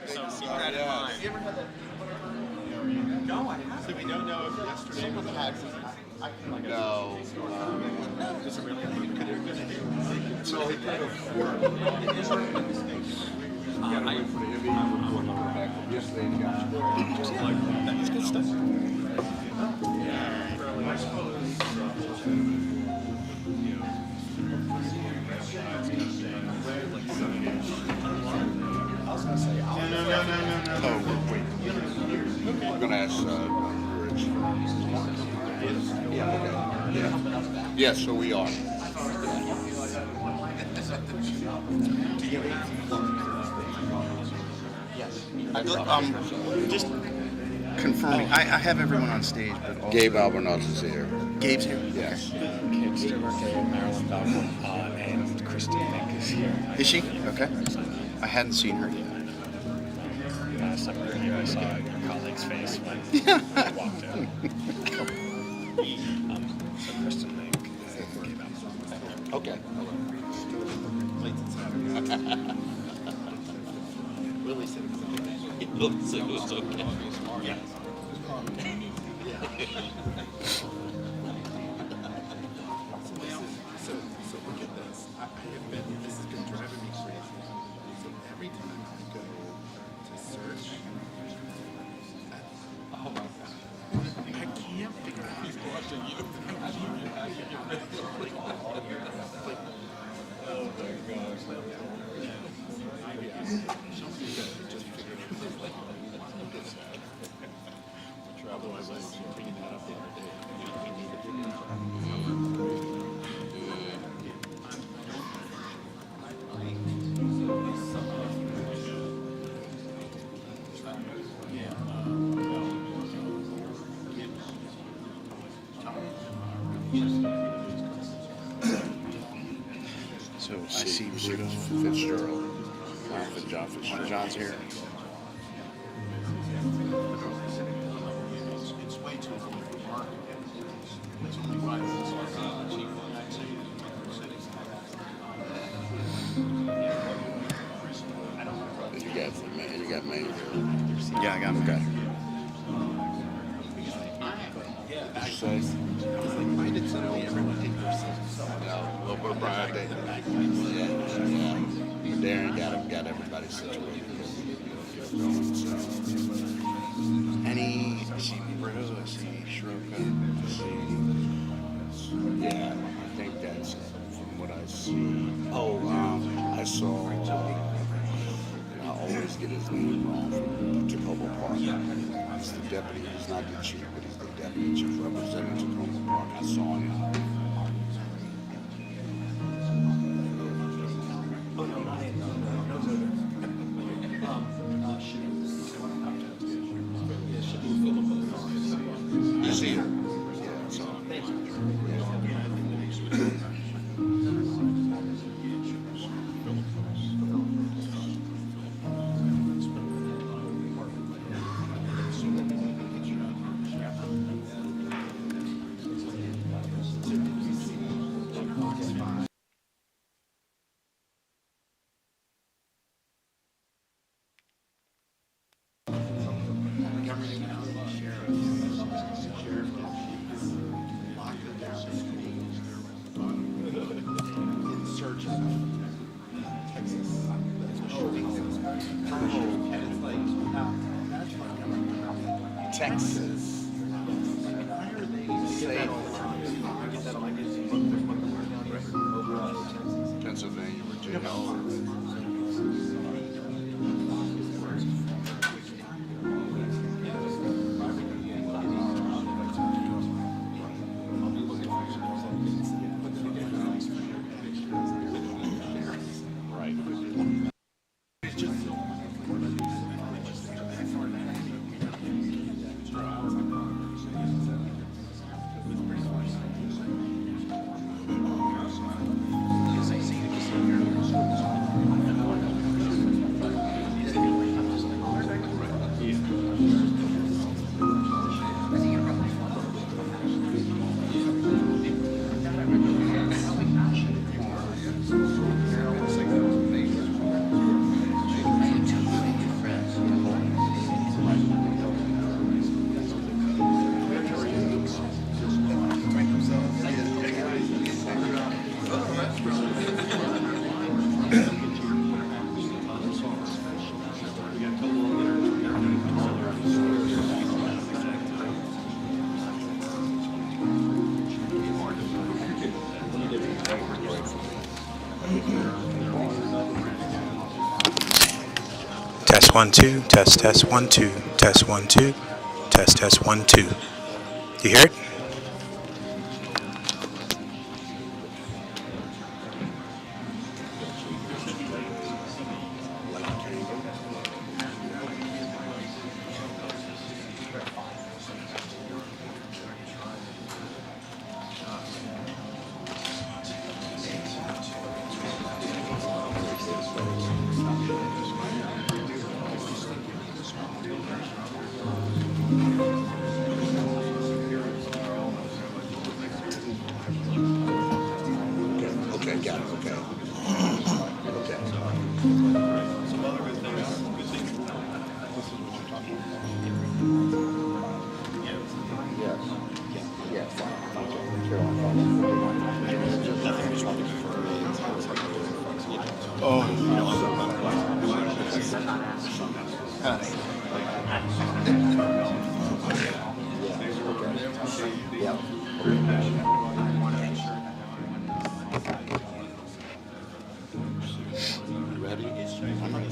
So keep that in mind. Have you ever had that peanut butter burger? No, I haven't. So we don't know if yesterday was a No. Is it really? Could it have been a so he kind of worked. That's good stuff. Oh, wait. I'm gonna ask Rich. Yeah. Okay. Yeah. Yes, so we are. Just confirming. I have everyone on stage, but also Gabe Albernos is here. Gabe's here. Yes. Kate Stewart, Marilyn Falcon, and Kristen Mink is here. Is she? Okay. I hadn't seen her yet. Last time we were here, I saw your colleague's face when I walked out. So Kristen Mink and Gabe Albernos. Okay. Willie said it was okay. It was okay. Yeah. So look at this. I have been, this has been driving me crazy. So every time I go to search, oh my God, I can't figure out who's watching you. Oh my gosh. Somebody just figured it out. Otherwise, I was bringing that up the other day. We need to figure it out. So I see Bruno. Fitzgerald. John Fitzgerald. John's here. It's way too full for market. It's only 5 minutes. You got me. Yeah, I got him. Okay. Did you say? Why did suddenly everyone take their seats? No, little bit of Brian Day. Yeah. Darren got everybody situated. Any? I see Bruno. I see Shroka. Yeah, I think that's from what I see. Oh, I saw. I always get his name wrong from Tacoma Park. He's the deputy. He's not the chief, but he's the deputy chief representative of Tacoma Park. I saw him. He's here. Yeah, so. Texas. Pennsylvania, Virginia. test 1 2, test 1 2, test 1 2, test 1 2. You hear it? Okay, got it. Okay. Okay. Ready? I'm ready.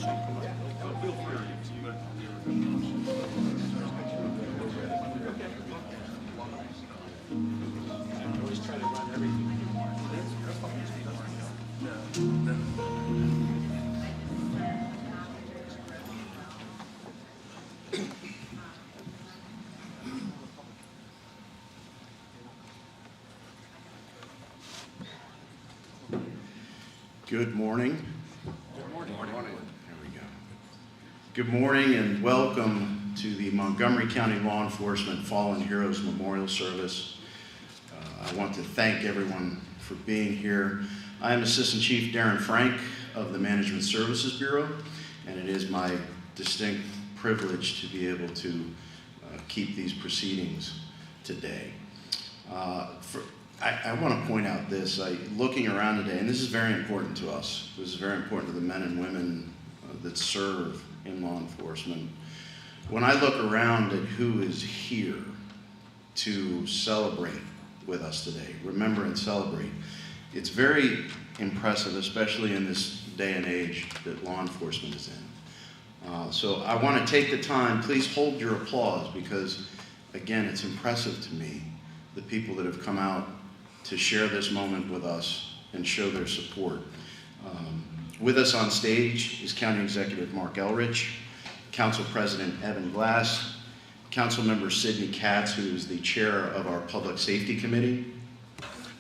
Good morning. Good morning. There we go. Good morning and welcome to the Montgomery County Law Enforcement Fallen Heroes Memorial Service. I want to thank everyone for being here. I am Assistant Chief Darren Frank of the Management Services Bureau, and it is my distinct privilege to be able to keep these proceedings today. I want to point out this, looking around today, and this is very important to us. This is very important to the men and women that serve in law enforcement. When I look around at who is here to celebrate with us today, remember and celebrate, it's very impressive, especially in this day and age that law enforcement is in. So I want to take the time, please hold your applause, because again, it's impressive to me, the people that have come out to share this moment with us and show their support. With us on stage is County Executive Mark Elrich, Council President Evan Glass, Council Member Sidney Katz, who is the chair of our Public Safety Committee.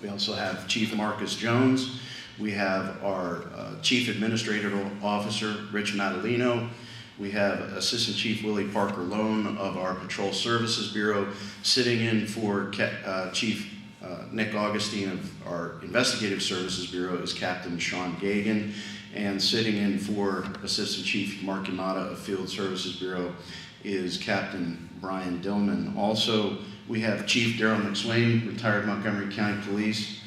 We also have Chief Marcus Jones. We have our Chief Administrative Officer, Rich Madalino. We have Assistant Chief Willie Parker Lone of our Patrol Services Bureau. Sitting in for Chief Nick Augustine of our Investigative Services Bureau is Captain Sean Gagan. And sitting in for Assistant Chief Mark Yamada of Field Services Bureau is Captain Brian Dillman. Also, we have Chief Daryl McSwain, retired Montgomery County Police,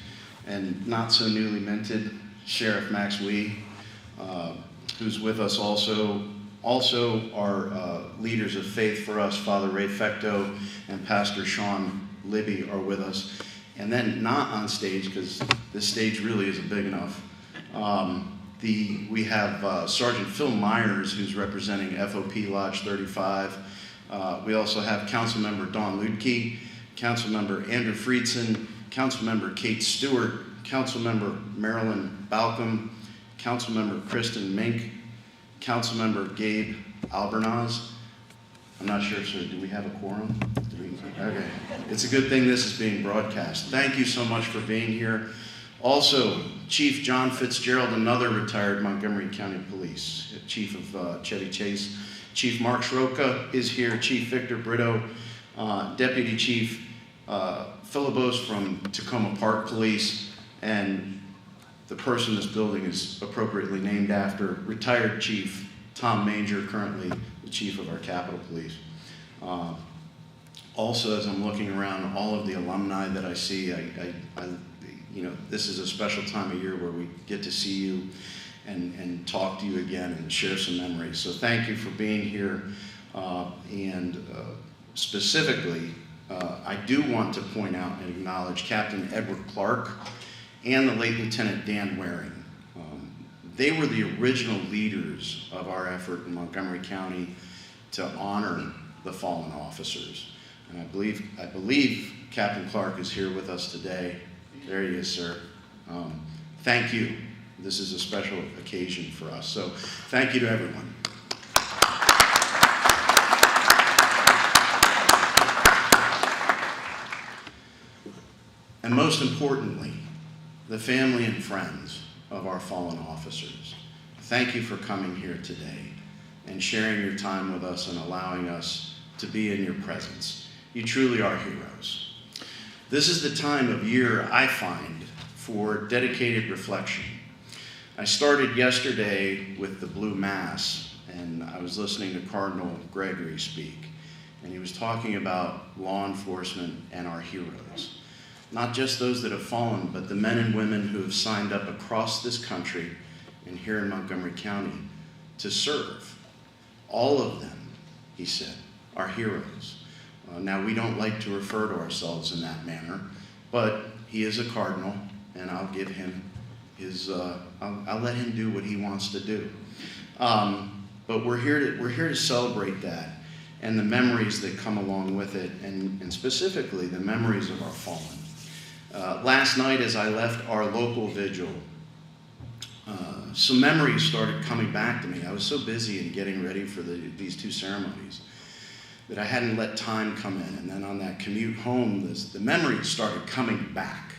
and not so newly minted Sheriff Max Wee, who's with us also. Also, our leaders of faith for us, Father Ray Fecto and Pastor Sean Libby, are with us. And then not on stage, because this stage really isn't big enough, we have Sergeant Phil Myers, who's representing FOP Lodge 35. We also have Councilmember Dawn Ludke, Councilmember Andrew Friedson, Councilmember Kate Stewart, Councilmember Marilyn Balcom, Councilmember Kristen Mink, Councilmember Gabe Albernaz. I'm not sure, sir, do we have a quorum? Okay. It's a good thing this is being broadcast. Thank you so much for being here. Also, Chief John Fitzgerald, another retired Montgomery County Police, Chief of Chevy Chase. Chief Mark Schroka is here, Chief Victor Brito, Deputy Chief Philibos from Tacoma Park Police, and the person this building is appropriately named after, retired Chief Tom Manger, currently the Chief of our Capitol Police. Also, as I'm looking around, all of the alumni that I see, you know, this is a special time of year where we get to see you and talk to you again and share some memories. So thank you for being here. Specifically, I do want to point out and acknowledge Captain Edward Clark and the late Lieutenant Dan Waring. They were the original leaders of our effort in Montgomery County to honor the fallen officers. And I believe Captain Clark is here with us today. There he is, sir. Thank you. This is a special occasion for us. So thank you to everyone. And most importantly, the family and friends of our fallen officers. Thank you for coming here today and sharing your time with us and allowing us to be in your presence. You truly are heroes. This is the time of year I find for dedicated reflection. I started yesterday with the Blue Mass, and I was listening to Cardinal Gregory speak, and he was talking about law enforcement and our heroes. Not just those that have fallen, but the men and women who have signed up across this country and here in Montgomery County to serve. All of them, he said, are heroes. Now, we don't like to refer to ourselves in that manner, but he is a cardinal, and I'll give him his, I'll let him do what he wants to do. But we're here to celebrate that and the memories that come along with it, and specifically the memories of our fallen. Last night, as I left our local vigil, some memories started coming back to me. I was so busy in getting ready for these two ceremonies that I hadn't let time come in. And then on that commute home, the memories started coming back.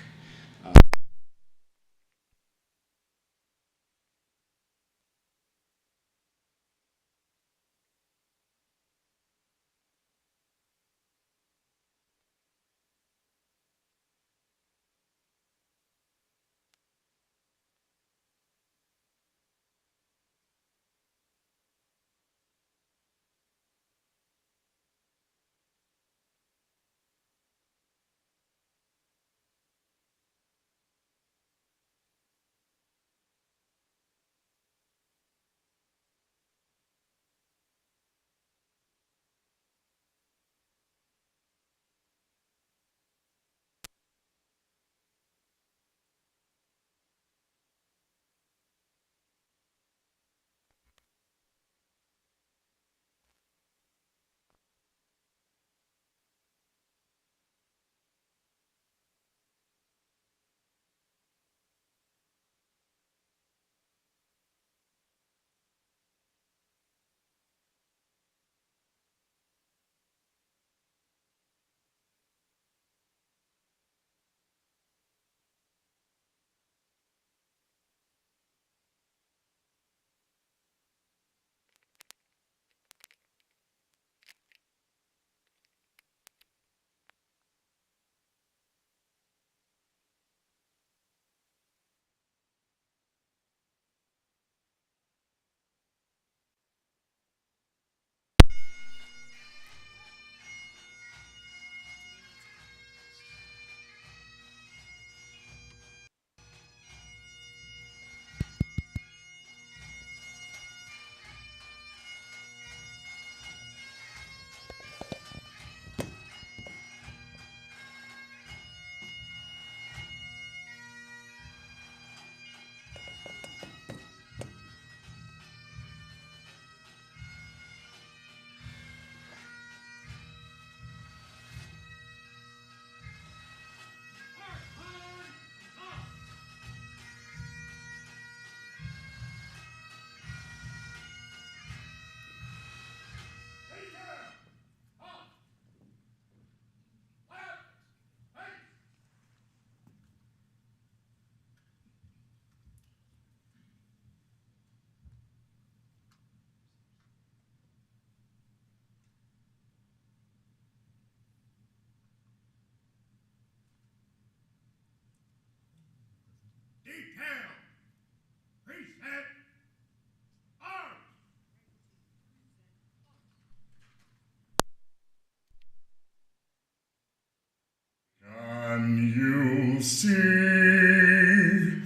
Can you see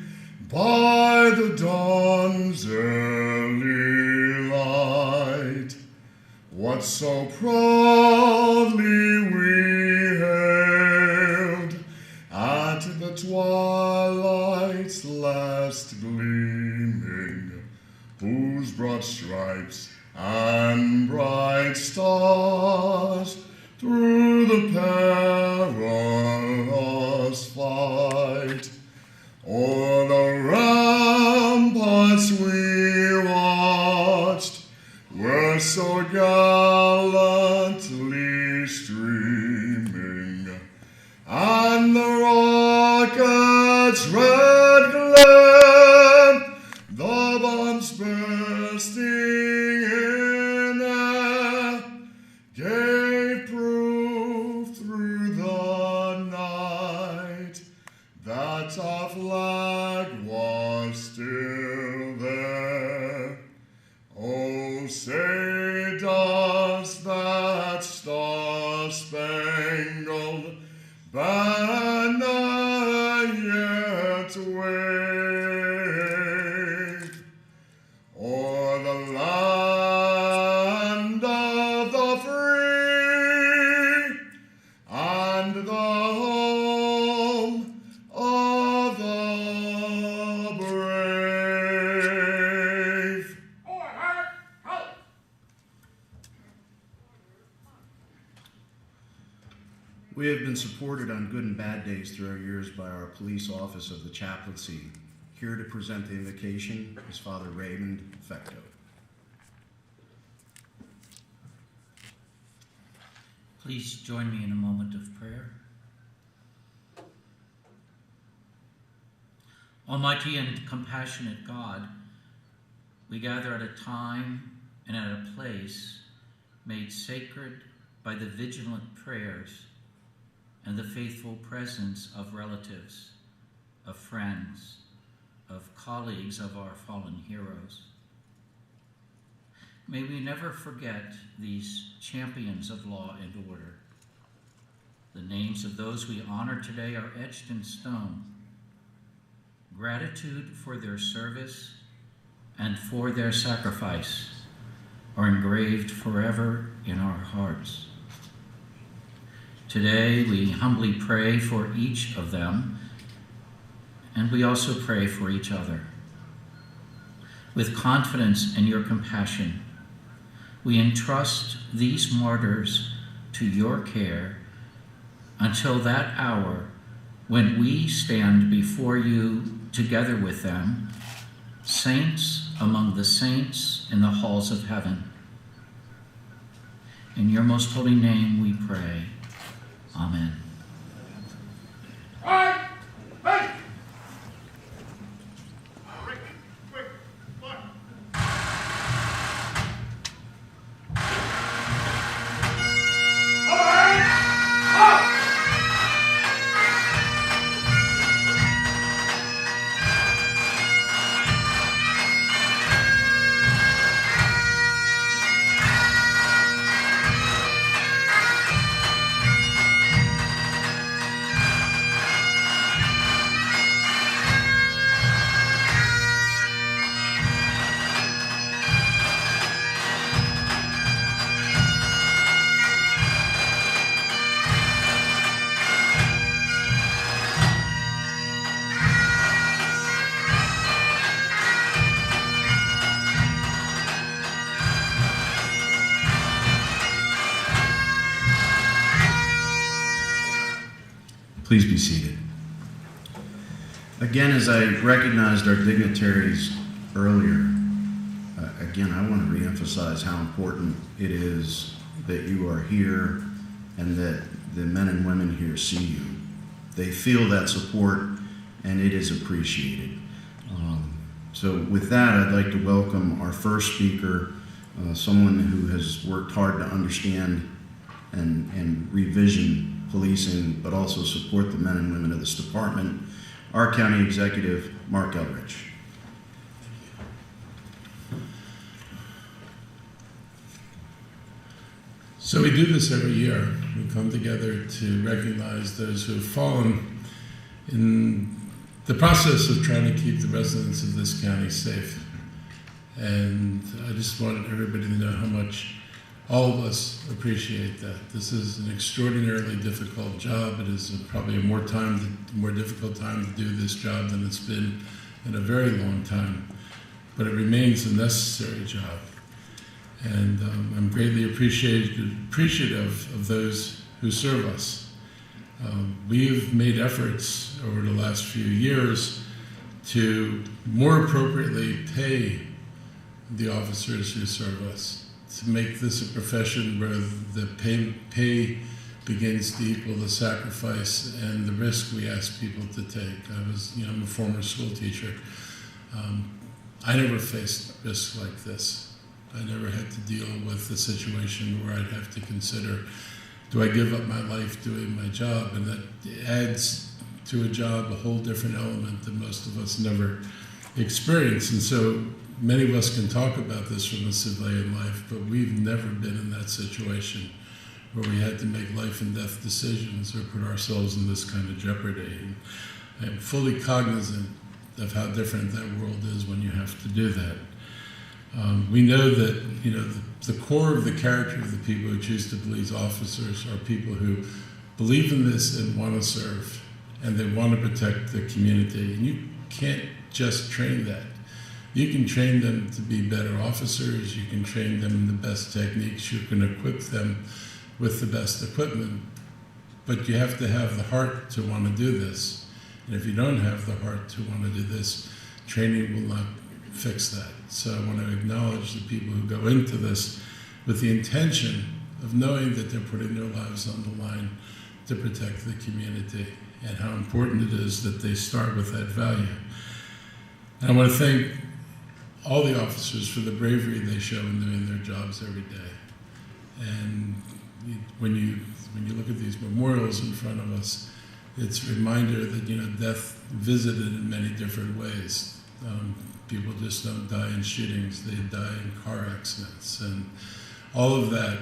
by the dawn's early light what so proudly we hailed at the twilight's last gleaming broad stripes and bright stars through the perilous fight. O'er the ramparts we watched were so gallantly streaming, and the rocket's red glare, the bombs bursting in air, gave proof through the night that our flag was still there. Oh, say does that star-spangled banner yet wave o'er the land of the free and the home of the brave? We have been supported on good and bad days through our years by our police office of the chaplaincy. Here to present the invocation is Father Raymond Fecto. Please join me in a moment of prayer. Almighty and compassionate God, we gather at a time and at a place made sacred by the vigilant prayers and the faithful presence of relatives, of friends, of colleagues of our fallen heroes. May we never forget these champions of law and order. The names of those we honor today are etched in stone. Gratitude for their service and for their sacrifice are engraved forever in our hearts. Today, we humbly pray for each of them, and we also pray for each other. With confidence in your compassion, we entrust these martyrs to your care until that hour when we stand before you together with them, saints among the saints in the halls of heaven. In your most holy name we pray. Amen. Please be seated. Again, as I recognized our dignitaries earlier, again, I want to reemphasize how important it is that you are here and that the men and women here see you. They feel that support, and it is appreciated. So with that, I'd like to welcome our first speaker, someone who has worked hard to understand and revision policing, but also support the men and women of this department, our County Executive, Mark Elrich. So we do this every year. We come together to recognize those who have fallen in the process of trying to keep the residents of this county safe. And I just wanted everybody to know how much all of us appreciate that. This is an extraordinarily difficult job. It is probably a more difficult time to do this job than it's been in a very long time. but it remains a necessary job. And I'm greatly appreciative of those who serve us. We've made efforts over the last few years to more appropriately pay the officers who serve us, to make this a profession where the pay begins to equal the sacrifice and the risk we ask people to take. I'm a former school teacher. I never faced risk like this. I never had to deal with a situation where I'd have to consider, do I give up my life doing my job? And that adds to a job a whole different element that most of us never experience. And so many of us can talk about this from a civilian life, but we've never been in that situation where we had to make life and death decisions or put ourselves in this kind of jeopardy. And I am fully cognizant of how different that world is when you have to do that. We know that the core of the character of the people who choose to be police officers are people who believe in this and want to serve, and they want to protect the community. And you can't just train that. You can train them to be better officers. You can train them in the best techniques. You can equip them with the best equipment. But you have to have the heart to want to do this. And if you don't have the heart to want to do this, training will not fix that. So I want to acknowledge the people who go into this with the intention of knowing that they're putting their lives on the line to protect the community, and how important it is that they start with that value. And I want to thank all the officers for the bravery they show in doing their jobs every day. And when you look at these memorials in front of us, it's a reminder that death visited in many different ways. People just don't die in shootings, they die in car accidents. And all of that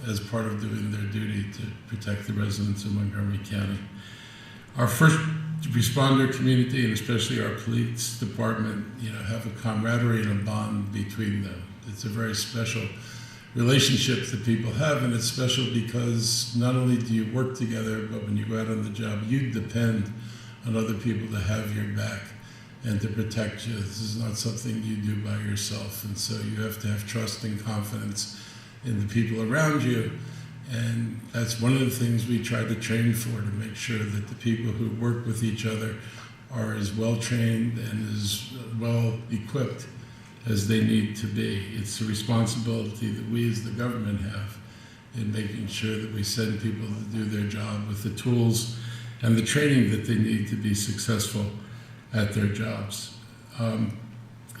as part of doing their duty to protect the residents of Montgomery County. Our first responder community, and especially our police department, have a camaraderie and a bond between them. It's a very special relationship that people have, and it's special because not only do you work together, but when you go out on the job, you depend on other people to have your back and to protect you. This is not something you do by yourself, and so you have to have trust and confidence in the people around you. And that's one of the things we try to train for, to make sure that the people who work with each other are as well trained and as well equipped as they need to be. It's a responsibility that we as the government have in making sure that we send people to do their job with the tools and the training that they need to be successful at their jobs.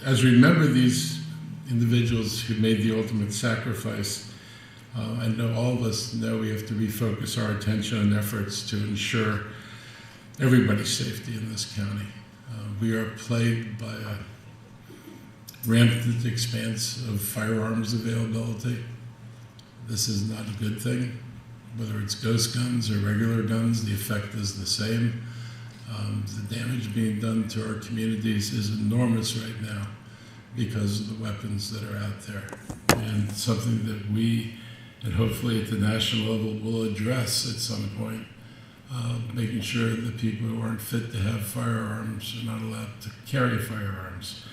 As we remember these individuals who made the ultimate sacrifice, I know all of us know we have to refocus our attention and efforts to ensure everybody's safety in this county. We are plagued by a rampant expanse of firearms availability. This is not a good thing. Whether it's ghost guns or regular guns, the effect is the same. The damage being done to our communities is enormous right now because of the weapons that are out there. And something that we, and hopefully at the national level, will address at some point, making sure that people who aren't fit to have firearms are not allowed to carry firearms.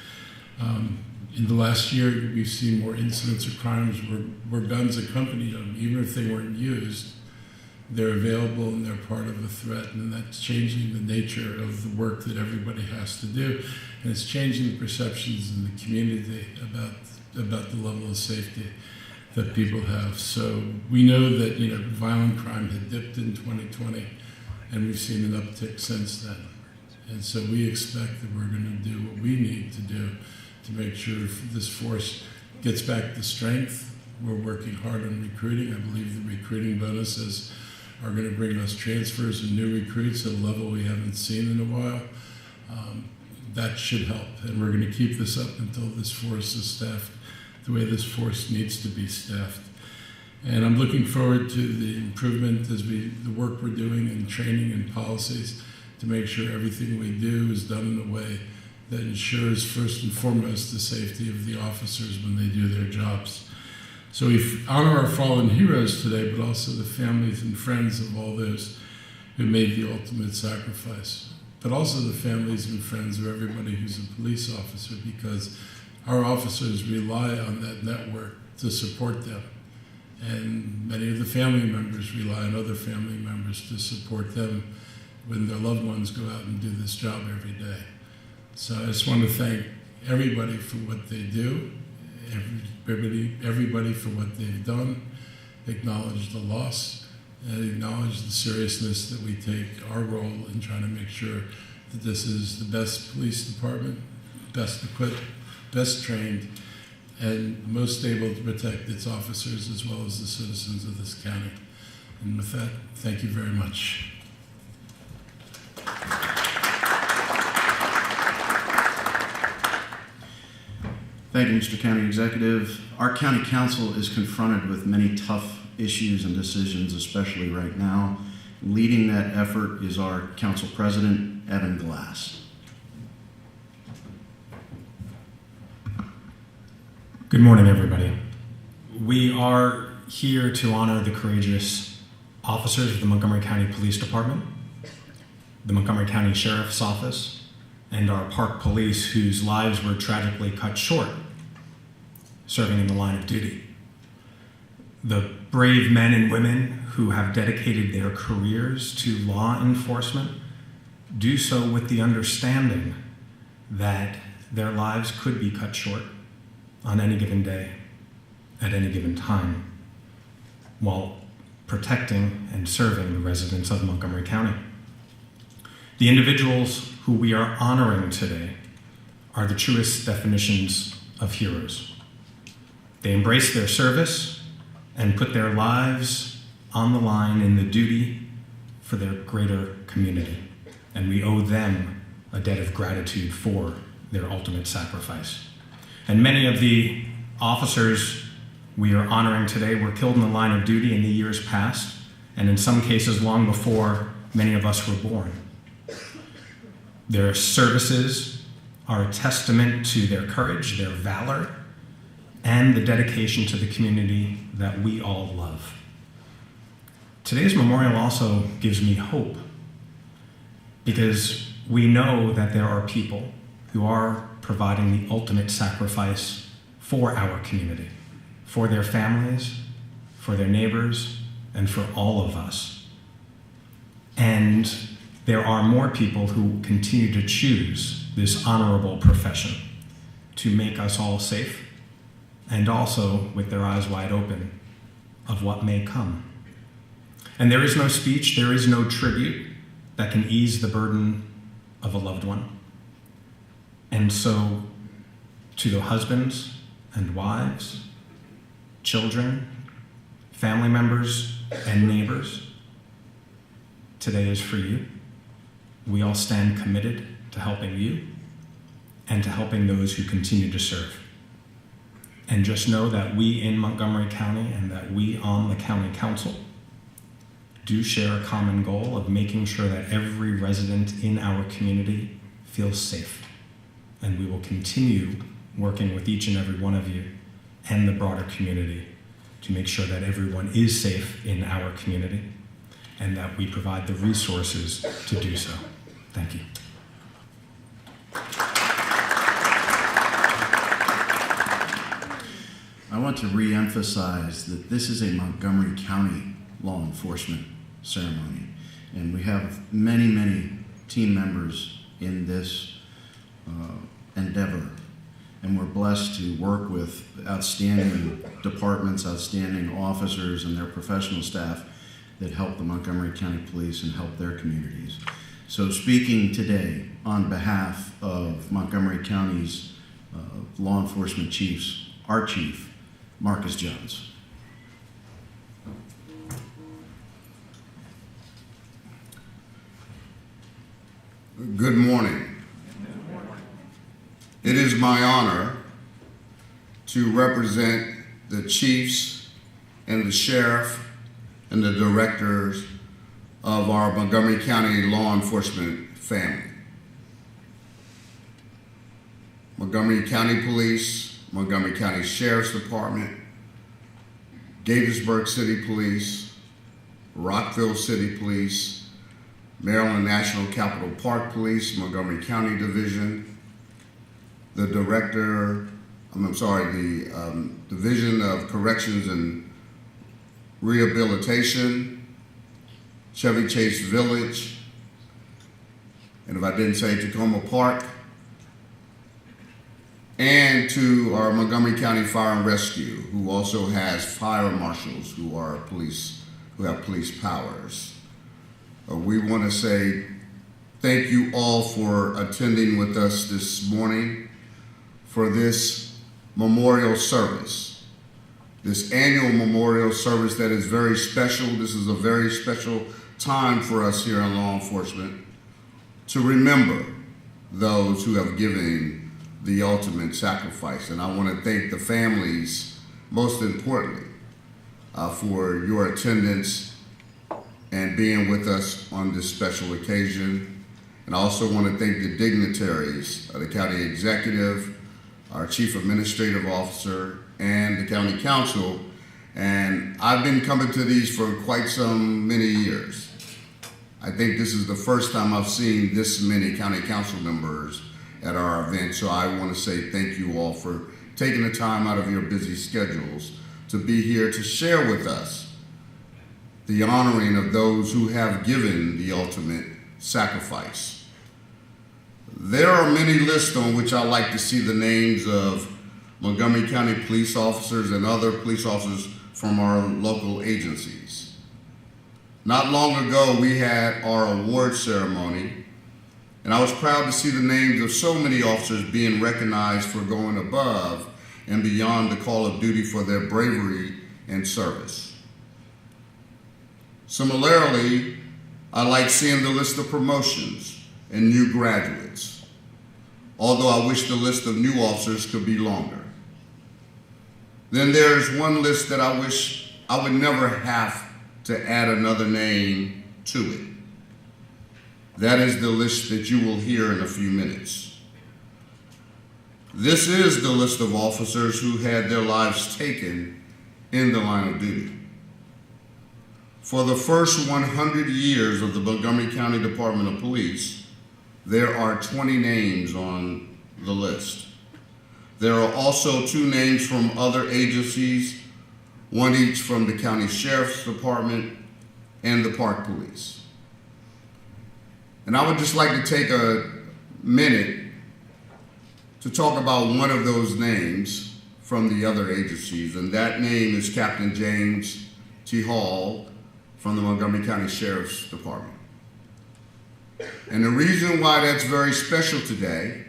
In the last year, we've seen more incidents of crimes where guns accompanied them, even if they weren't used. They're available and they're part of a threat, and that's changing the nature of the work that everybody has to do, and it's changing the perceptions in the community about the level of safety that people have. So we know that violent crime had dipped in 2020, and we've seen an uptick since then. And so we expect that we're going to do what we need to do to make sure this force gets back to strength. We're working hard on recruiting. I believe the recruiting bonuses are going to bring us transfers and new recruits at a level we haven't seen in a while. That should help, and we're going to keep this up until this force is staffed the way this force needs to be staffed. And I'm looking forward to the improvement the work we're doing in training and policies to make sure everything we do is done in a way that ensures first and foremost the safety of the officers when they do their jobs. So we honor our fallen heroes today, but also the families and friends of all those who made the ultimate sacrifice, but also the families and friends of everybody who's a police officer, because our officers rely on that network to support them. And many of the family members rely on other family members to support them when their loved ones go out and do this job every day. So I just want to thank everybody for what they do, everybody for what they've done, acknowledge the loss, and acknowledge the seriousness that we take our role in trying to make sure that this is the best police department, best equipped, best trained, and most able to protect its officers as well as the citizens of this county. And with that, thank you very much. Thank you, Mr. County Executive. Our County Council is confronted with many tough issues and decisions, especially right now. Leading that effort is our Council President, Evan Glass. Good morning, everybody. We are here to honor the courageous officers of the Montgomery County Police Department, the Montgomery County Sheriff's Office, and our Park Police, whose lives were tragically cut short serving in the line of duty. The brave men and women who have dedicated their careers to law enforcement do so with the understanding that their lives could be cut short on any given day, at any given time, while protecting and serving the residents of Montgomery County. The individuals who we are honoring today are the truest definitions of heroes. They embrace their service and put their lives on the line in the duty for their greater community. And we owe them a debt of gratitude for their ultimate sacrifice. And many of the officers we are honoring today were killed in the line of duty in the years past, and in some cases long before many of us were born. Their services are a testament to their courage, their valor, and the dedication to the community that we all love. Today's memorial also gives me hope, because we know that there are people who are providing the ultimate sacrifice for our community, for their families, for their neighbors, and for all of us. And there are more people who continue to choose this honorable profession to make us all safe, and also with their eyes wide open of what may come. And there is no speech, there is no tribute that can ease the burden of a loved one. And so, to the husbands and wives, children, family members, and neighbors, today is for you. We all stand committed to helping you and to helping those who continue to serve. And just know that we in Montgomery County and that we on the County Council do share a common goal of making sure that every resident in our community feels safe. And we will continue working with each and every one of you and the broader community to make sure that everyone is safe in our community and that we provide the resources to do so. Thank you. I want to re-emphasize that this is a Montgomery County law enforcement ceremony, and we have many, many team members in this endeavor, and we're blessed to work with outstanding departments, outstanding officers, and their professional staff that help the Montgomery County Police and help their communities. So speaking today on behalf of Montgomery County's law enforcement chiefs, our chief, Marcus Jones. Good morning. It is my honor to represent the chiefs and the sheriff and the directors of our Montgomery County law enforcement family. Montgomery County Police, Montgomery County Sheriff's Department, Gaithersburg City Police, Rockville City Police, Maryland National Capital Park Police, Montgomery County Division, the Director the Division of Corrections and Rehabilitation, Chevy Chase Village, and if I didn't say Tacoma Park, and to our Montgomery County Fire and Rescue, who also has fire marshals who are police, who have police powers. We want to say thank you all for attending with us this morning for this memorial service, this annual memorial service that is very special. This is a very special time for us here in law enforcement to remember those who have given the ultimate sacrifice. And I want to thank the families, most importantly, for your attendance and being with us on this special occasion. And I also want to thank the dignitaries of the county executive, our chief administrative officer, and the county council. And I've been coming to these for quite many years. I think this is the first time I've seen this many county council members at our event. So I want to say thank you all for taking the time out of your busy schedules to be here to share with us the honoring of those who have given the ultimate sacrifice. There are many lists on which I like to see the names of Montgomery County police officers and other police officers from our local agencies. Not long ago, we had our award ceremony, and I was proud to see the names of so many officers being recognized for going above and beyond the call of duty for their bravery and service. Similarly, I like seeing the list of promotions and new graduates, although I wish the list of new officers could be longer. Then there's one list that I wish I would never have to add another name to it. That is the list that you will hear in a few minutes. This is the list of officers who had their lives taken in the line of duty. For the first 100 years of the Montgomery County Department of Police, there are 20 names on the list. There are also 2 names from other agencies, one each from the County Sheriff's Department and the Park Police. And I would just like to take a minute to talk about one of those names from the other agencies, and that name is Captain James T. Hall from the Montgomery County Sheriff's Department. And the reason why that's very special today,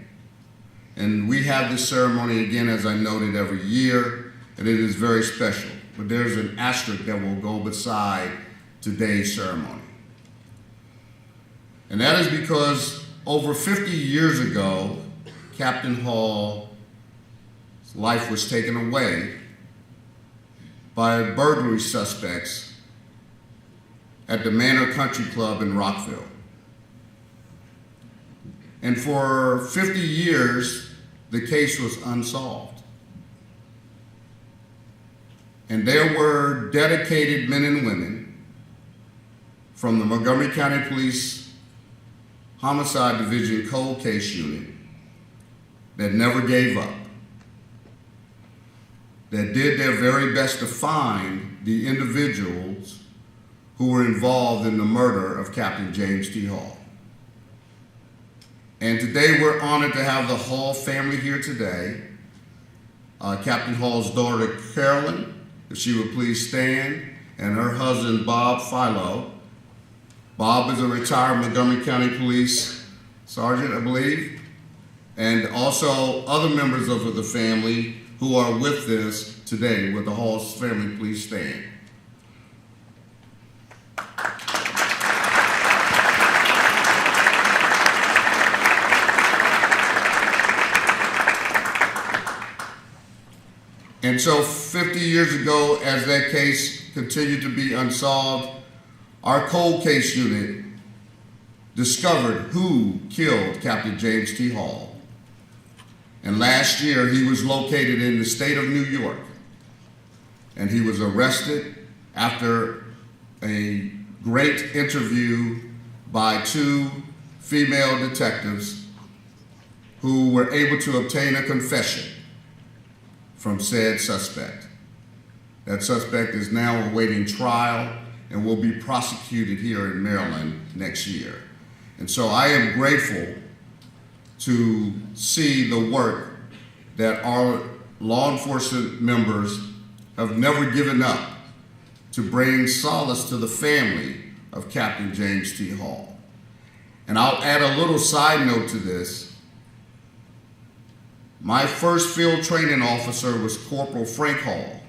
and we have this ceremony again, as I noted, every year, and it is very special, but there's an asterisk that will go beside today's ceremony. And that is because over 50 years ago, Captain Hall's life was taken away by burglary suspects at the Manor Country Club in Rockville. And for 50 years, the case was unsolved. And there were dedicated men and women from the Montgomery County Police Homicide Division Cold Case Unit that never gave up, that did their very best to find the individuals who were involved in the murder of Captain James T. Hall. And today we're honored to have the Hall family here today. Captain Hall's daughter, Carolyn, if she would please stand, and her husband, Bob Philo. Bob is a retired Montgomery County Police Sergeant, I believe, and also other members of the family who are with us today. With the Hall's family, please stand. And so 50 years ago, as that case continued to be unsolved, our cold case unit discovered who killed Captain James T. Hall. And last year, he was located in the state of New York. And he was arrested after a great interview by 2 female detectives who were able to obtain a confession from said suspect. That suspect is now awaiting trial and will be prosecuted here in Maryland next year. And so I am grateful to see the work that our law enforcement members have never given up to bring solace to the family of Captain James T. Hall. And I'll add a little side note to this. My first field training officer was Corporal Frank Hall.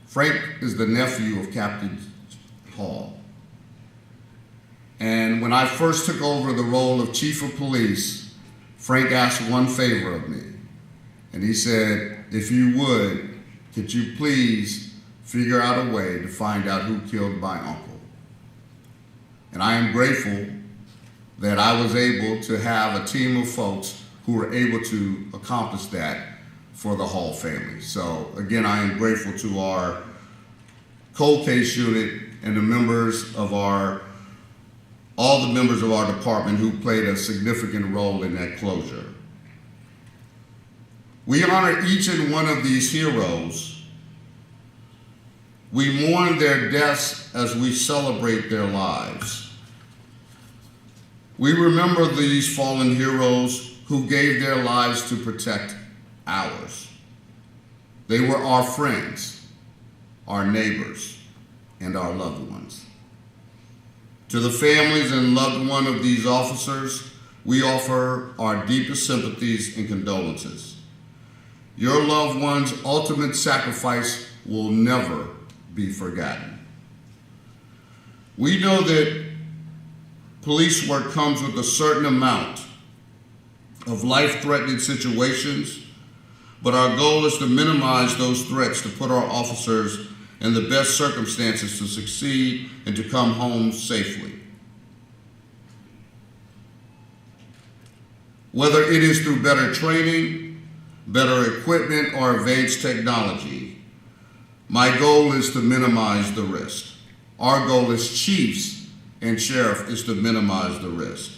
Frank is the nephew of Captain Hall. And when I first took over the role of Chief of Police, Frank asked one favor of me. And he said, if you would, could you please figure out a way to find out who killed my uncle? And I am grateful that I was able to have a team of folks who were able to accomplish that for the Hall family. So again, I am grateful to our cold case unit and the members of all the members of our department who played a significant role in that closure. We honor each and one of these heroes. We mourn their deaths as we celebrate their lives. We remember these fallen heroes who gave their lives to protect ours. They were our friends, our neighbors, and our loved ones. To the families and loved ones of these officers, we offer our deepest sympathies and condolences. Your loved one's ultimate sacrifice will never be forgotten. We know that police work comes with a certain amount of life-threatening situations, but our goal is to minimize those threats to put our officers in the best circumstances to succeed and to come home safely. Whether it is through better training, better equipment, or advanced technology, my goal is to minimize the risk. Our goal as chiefs and sheriff is to minimize the risk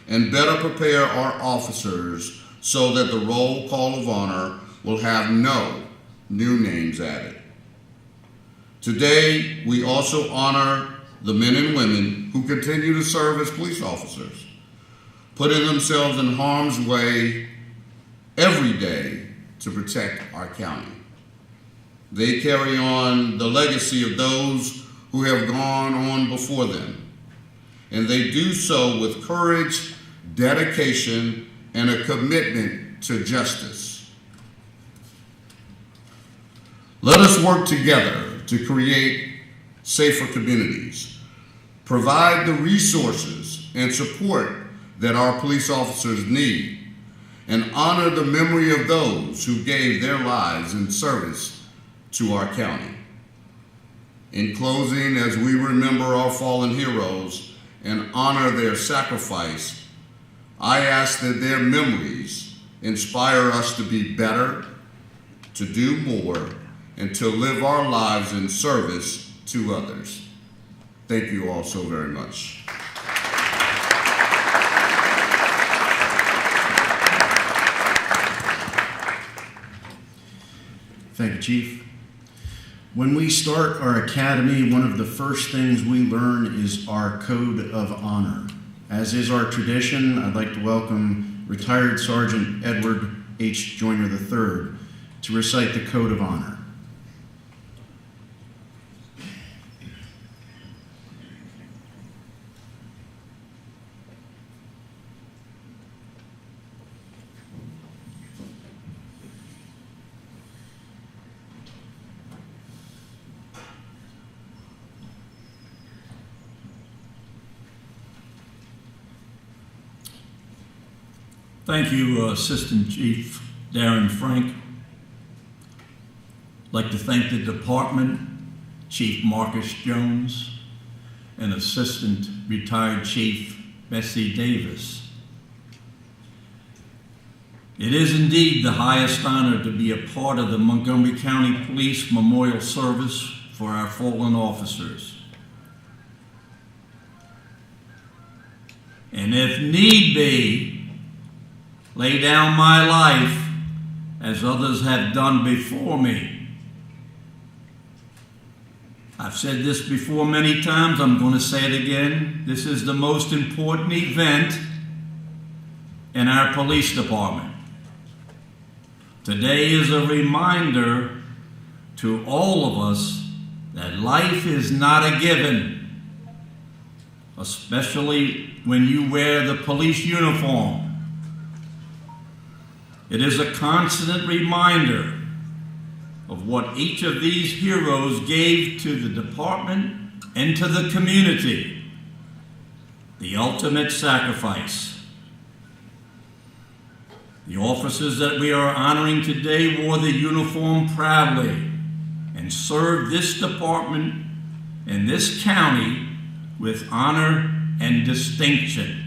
and better prepare our officers so that the roll call of honor will have no new names added. Today, we also honor the men and women who continue to serve as police officers, putting themselves in harm's way every day to protect our county. They carry on the legacy of those who have gone on before them, and they do so with courage, dedication, and a commitment to justice. Let us work together to create safer communities, provide the resources and support that our police officers need, and honor the memory of those who gave their lives in service to our county. In closing, as we remember our fallen heroes and honor their sacrifice, I ask that their memories inspire us to be better, to do more, and to live our lives in service to others. Thank you all so very much. Thank you, Chief. When we start our academy, one of the first things we learn is our code of honor. As is our tradition, I'd like to welcome retired Sergeant Edward H. Joyner III to recite the code of honor. Thank you, Assistant Chief Darren Frank. I'd like to thank the department, Chief Marcus Jones, and Assistant Retired Chief Bessie Davis. It is indeed the highest honor to be a part of the Montgomery County Police Memorial Service for our fallen officers. And if need be, lay down my life as others have done before me. I've said this before many times, I'm going to say it again. This is the most important event in our police department. Today is a reminder to all of us that life is not a given, especially when you wear the police uniform. It is a constant reminder of what each of these heroes gave to the department and to the community, the ultimate sacrifice. The officers that we are honoring today wore the uniform proudly and served this department and this county with honor and distinction.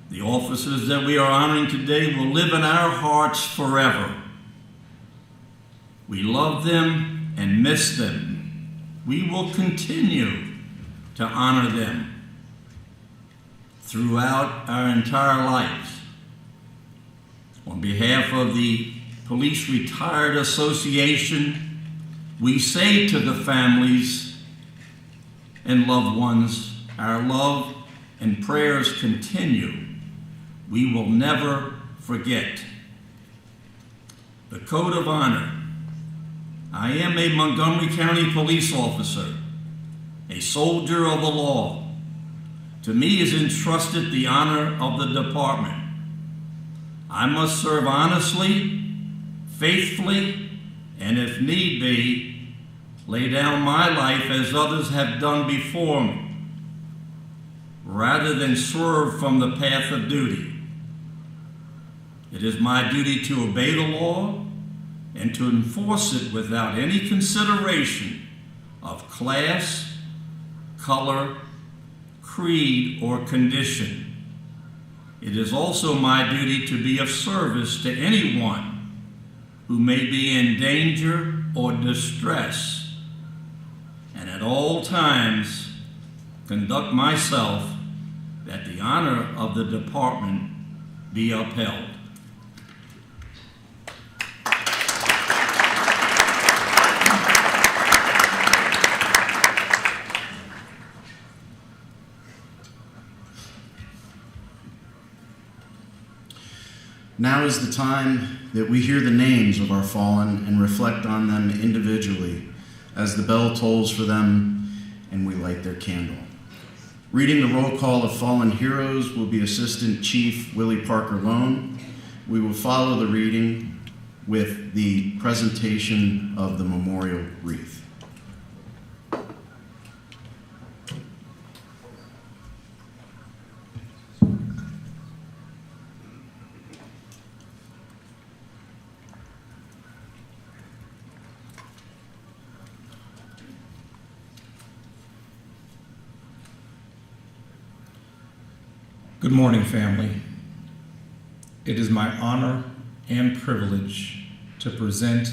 The officers that we are honoring today will live in our hearts forever. We love them and miss them. We will continue to honor them throughout our entire lives. On behalf of the Police Retired Association, we say to the families and loved ones, our love and prayers continue. We will never forget. The Code of Honor. I am a Montgomery County police officer, a soldier of the law. To me is entrusted the honor of the department. I must serve honestly, faithfully, and if need be, lay down my life as others have done before me, rather than swerve from the path of duty. It is my duty to obey the law and to enforce it without any consideration of class, color, creed, or condition. It is also my duty to be of service to anyone who may be in danger or distress, and at all times conduct myself that the honor of the department be upheld. Now is the time that we hear the names of our fallen and reflect on them individually as the bell tolls for them and we light their candle. Reading the roll call of fallen heroes will be Assistant Chief Willie Parker Lone. We will follow the reading with the presentation of the memorial wreath. Good morning, family. It is my honor and privilege to present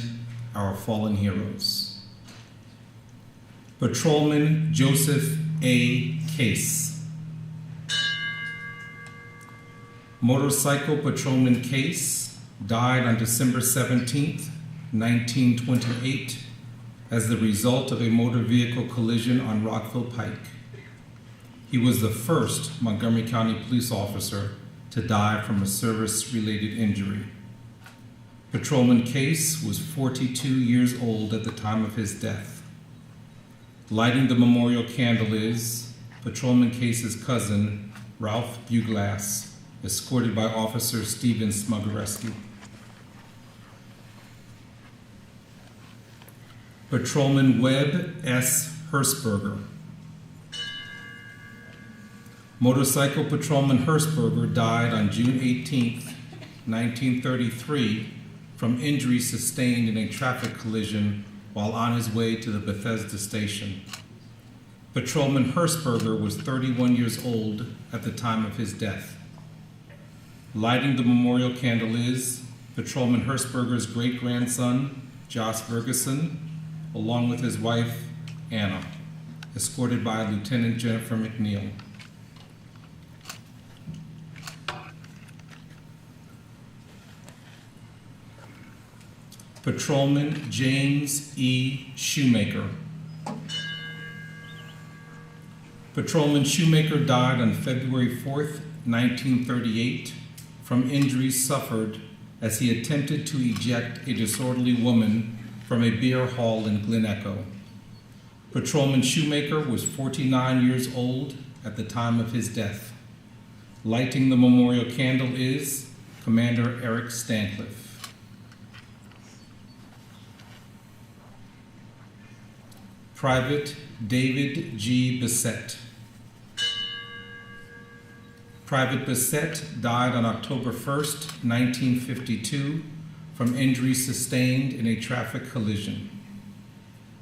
our fallen heroes. Patrolman Joseph A. Case. Motorcycle Patrolman Case died on December 17th, 1928, as the result of a motor vehicle collision on Rockville Pike. He was the first Montgomery County police officer to die from a service-related injury. Patrolman Case was 42 years old at the time of his death. Lighting the memorial candle is Patrolman Case's cousin, Ralph Buglass, escorted by Officer Stephen Smugareski. Patrolman Webb S. Hershberger. Motorcycle Patrolman Hershberger died on June 18, 1933, from injuries sustained in a traffic collision while on his way to the Bethesda station. Patrolman Hershberger was 31 years old at the time of his death. Lighting the memorial candle is Patrolman Hershberger's great-grandson, Josh Ferguson, along with his wife, Anna, escorted by Lieutenant Jennifer McNeil. Patrolman James E. Shoemaker. Patrolman Shoemaker died on February 4th, 1938, from injuries suffered as he attempted to eject a disorderly woman from a beer hall in Glen Echo. Patrolman Shoemaker was 49 years old at the time of his death. Lighting the memorial candle is Commander Eric Stancliffe. Private David G. Bissett. Private Bissett died on October 1st, 1952, from injuries sustained in a traffic collision.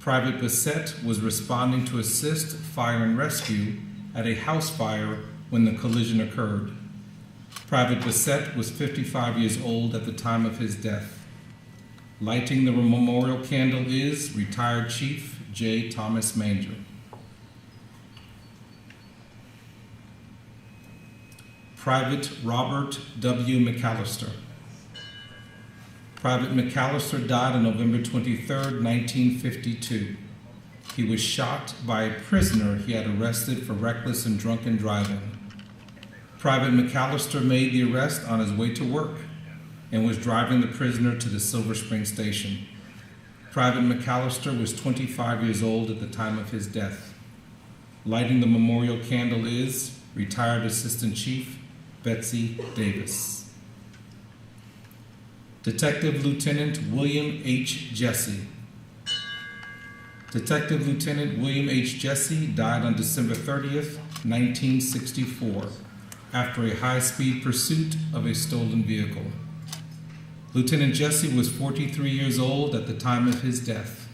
Private Bissett was responding to assist fire and rescue at a house fire when the collision occurred. Private Bissett was 55 years old at the time of his death. Lighting the memorial candle is retired Chief J. Thomas Manger. Private Robert W. McAllister. Private McAllister died on November 23, 1952. He was shot by a prisoner he had arrested for reckless and drunken driving. Private McAllister made the arrest on his way to work and was driving the prisoner to the Silver Spring station. Private McAllister was 25 years old at the time of his death. Lighting the memorial candle is retired Assistant Chief Betsy Davis. Detective Lieutenant William H. Jesse. Detective Lieutenant William H. Jesse died on December 30th, 1964, after a high-speed pursuit of a stolen vehicle. Lieutenant Jesse was 43 years old at the time of his death.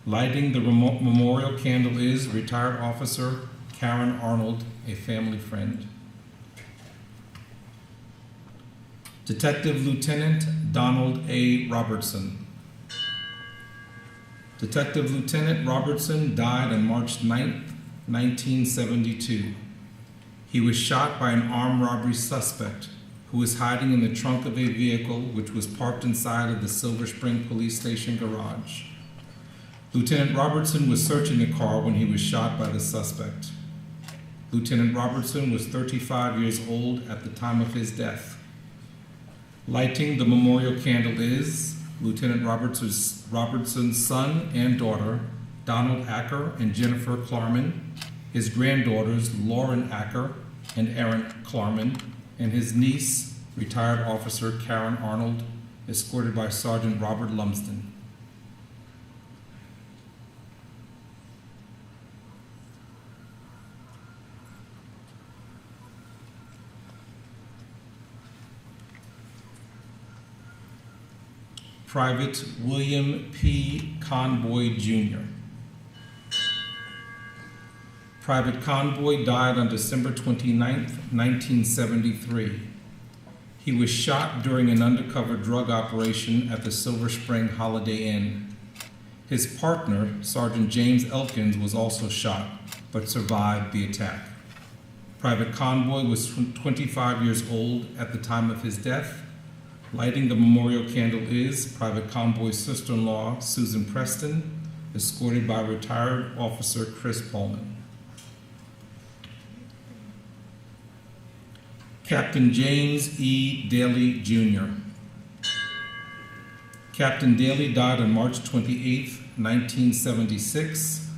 Lighting the memorial candle is retired Officer Karen Arnold, a family friend. Detective Lieutenant Donald A. Robertson. Detective Lieutenant Robertson died on March 9th, 1972. He was shot by an armed robbery suspect who was hiding in the trunk of a vehicle which was parked inside of the Silver Spring Police Station garage. Lieutenant Robertson was searching the car when he was shot by the suspect. Lieutenant Robertson was 35 years old at the time of his death. Lighting the memorial candle is Lieutenant Robertson's son and daughter, Donald Acker and Jennifer Klarman, his granddaughters, Lauren Acker and Erin Klarman, and his niece, retired Officer Karen Arnold, escorted by Sergeant Robert Lumsden. Private William P. Conboy, Jr. Private Conboy died on December 29, 1973. He was shot during an undercover drug operation at the Silver Spring Holiday Inn. His partner, Sergeant James Elkins, was also shot, but survived the attack. Private Conboy was 25 years old at the time of his death. Lighting the memorial candle is Private Conboy's sister-in-law, Susan Preston, escorted by retired Officer Chris Pullman. Captain James E. Daly, Jr. Captain Daly died on March 28, 1976.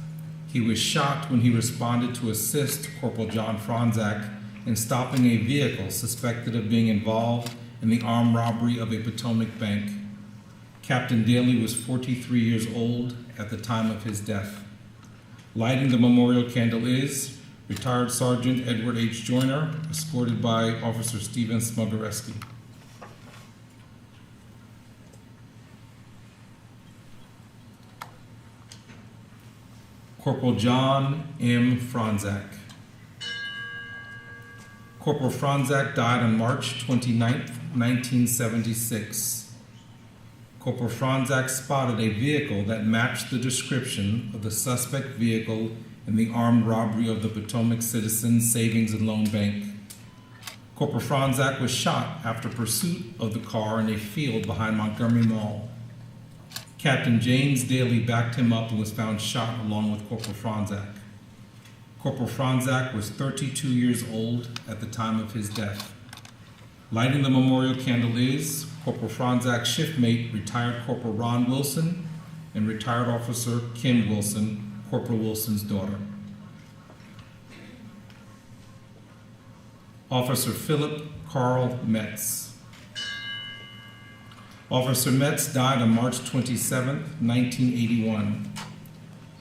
He was shot when he responded to assist Corporal John Franzak in stopping a vehicle suspected of being involved in the armed robbery of a Potomac bank. Captain Daly was 43 years old at the time of his death. Lighting the memorial candle is retired Sergeant Edward H. Joyner, escorted by Officer Stephen Smugareski. Corporal John M. Franzak. Corporal Franzak died on March 29, 1976. Corporal Franzak spotted a vehicle that matched the description of the suspect vehicle in the armed robbery of the Potomac Citizens Savings and Loan Bank. Corporal Franzak was shot after pursuit of the car in a field behind Montgomery Mall. Captain James Daly backed him up and was found shot along with Corporal Franzak. Corporal Franzak was 32 years old at the time of his death. Lighting the memorial candle is Corporal Franzak's shiftmate, retired Corporal Ron Wilson, and retired Officer Kim Wilson, Corporal Wilson's daughter. Officer Philip Carl Metz. Officer Metz died on March 27, 1981.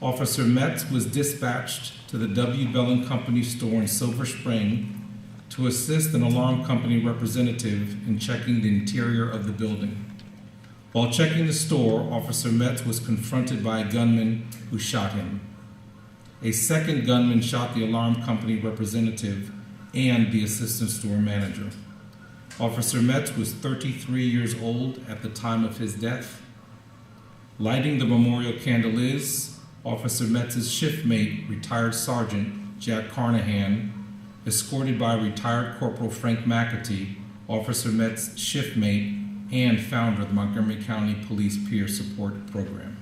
Officer Metz was dispatched to the W. Bell & Company store in Silver Spring to assist an alarm company representative in checking the interior of the building. While checking the store, Officer Metz was confronted by a gunman who shot him. A second gunman shot the alarm company representative and the assistant store manager. Officer Metz was 33 years old at the time of his death. Lighting the memorial candle is Officer Metz's shiftmate, retired Sergeant Jack Carnahan, escorted by retired Corporal Frank McAtee, Officer Metz's shiftmate and founder of the Montgomery County Police Peer Support Program.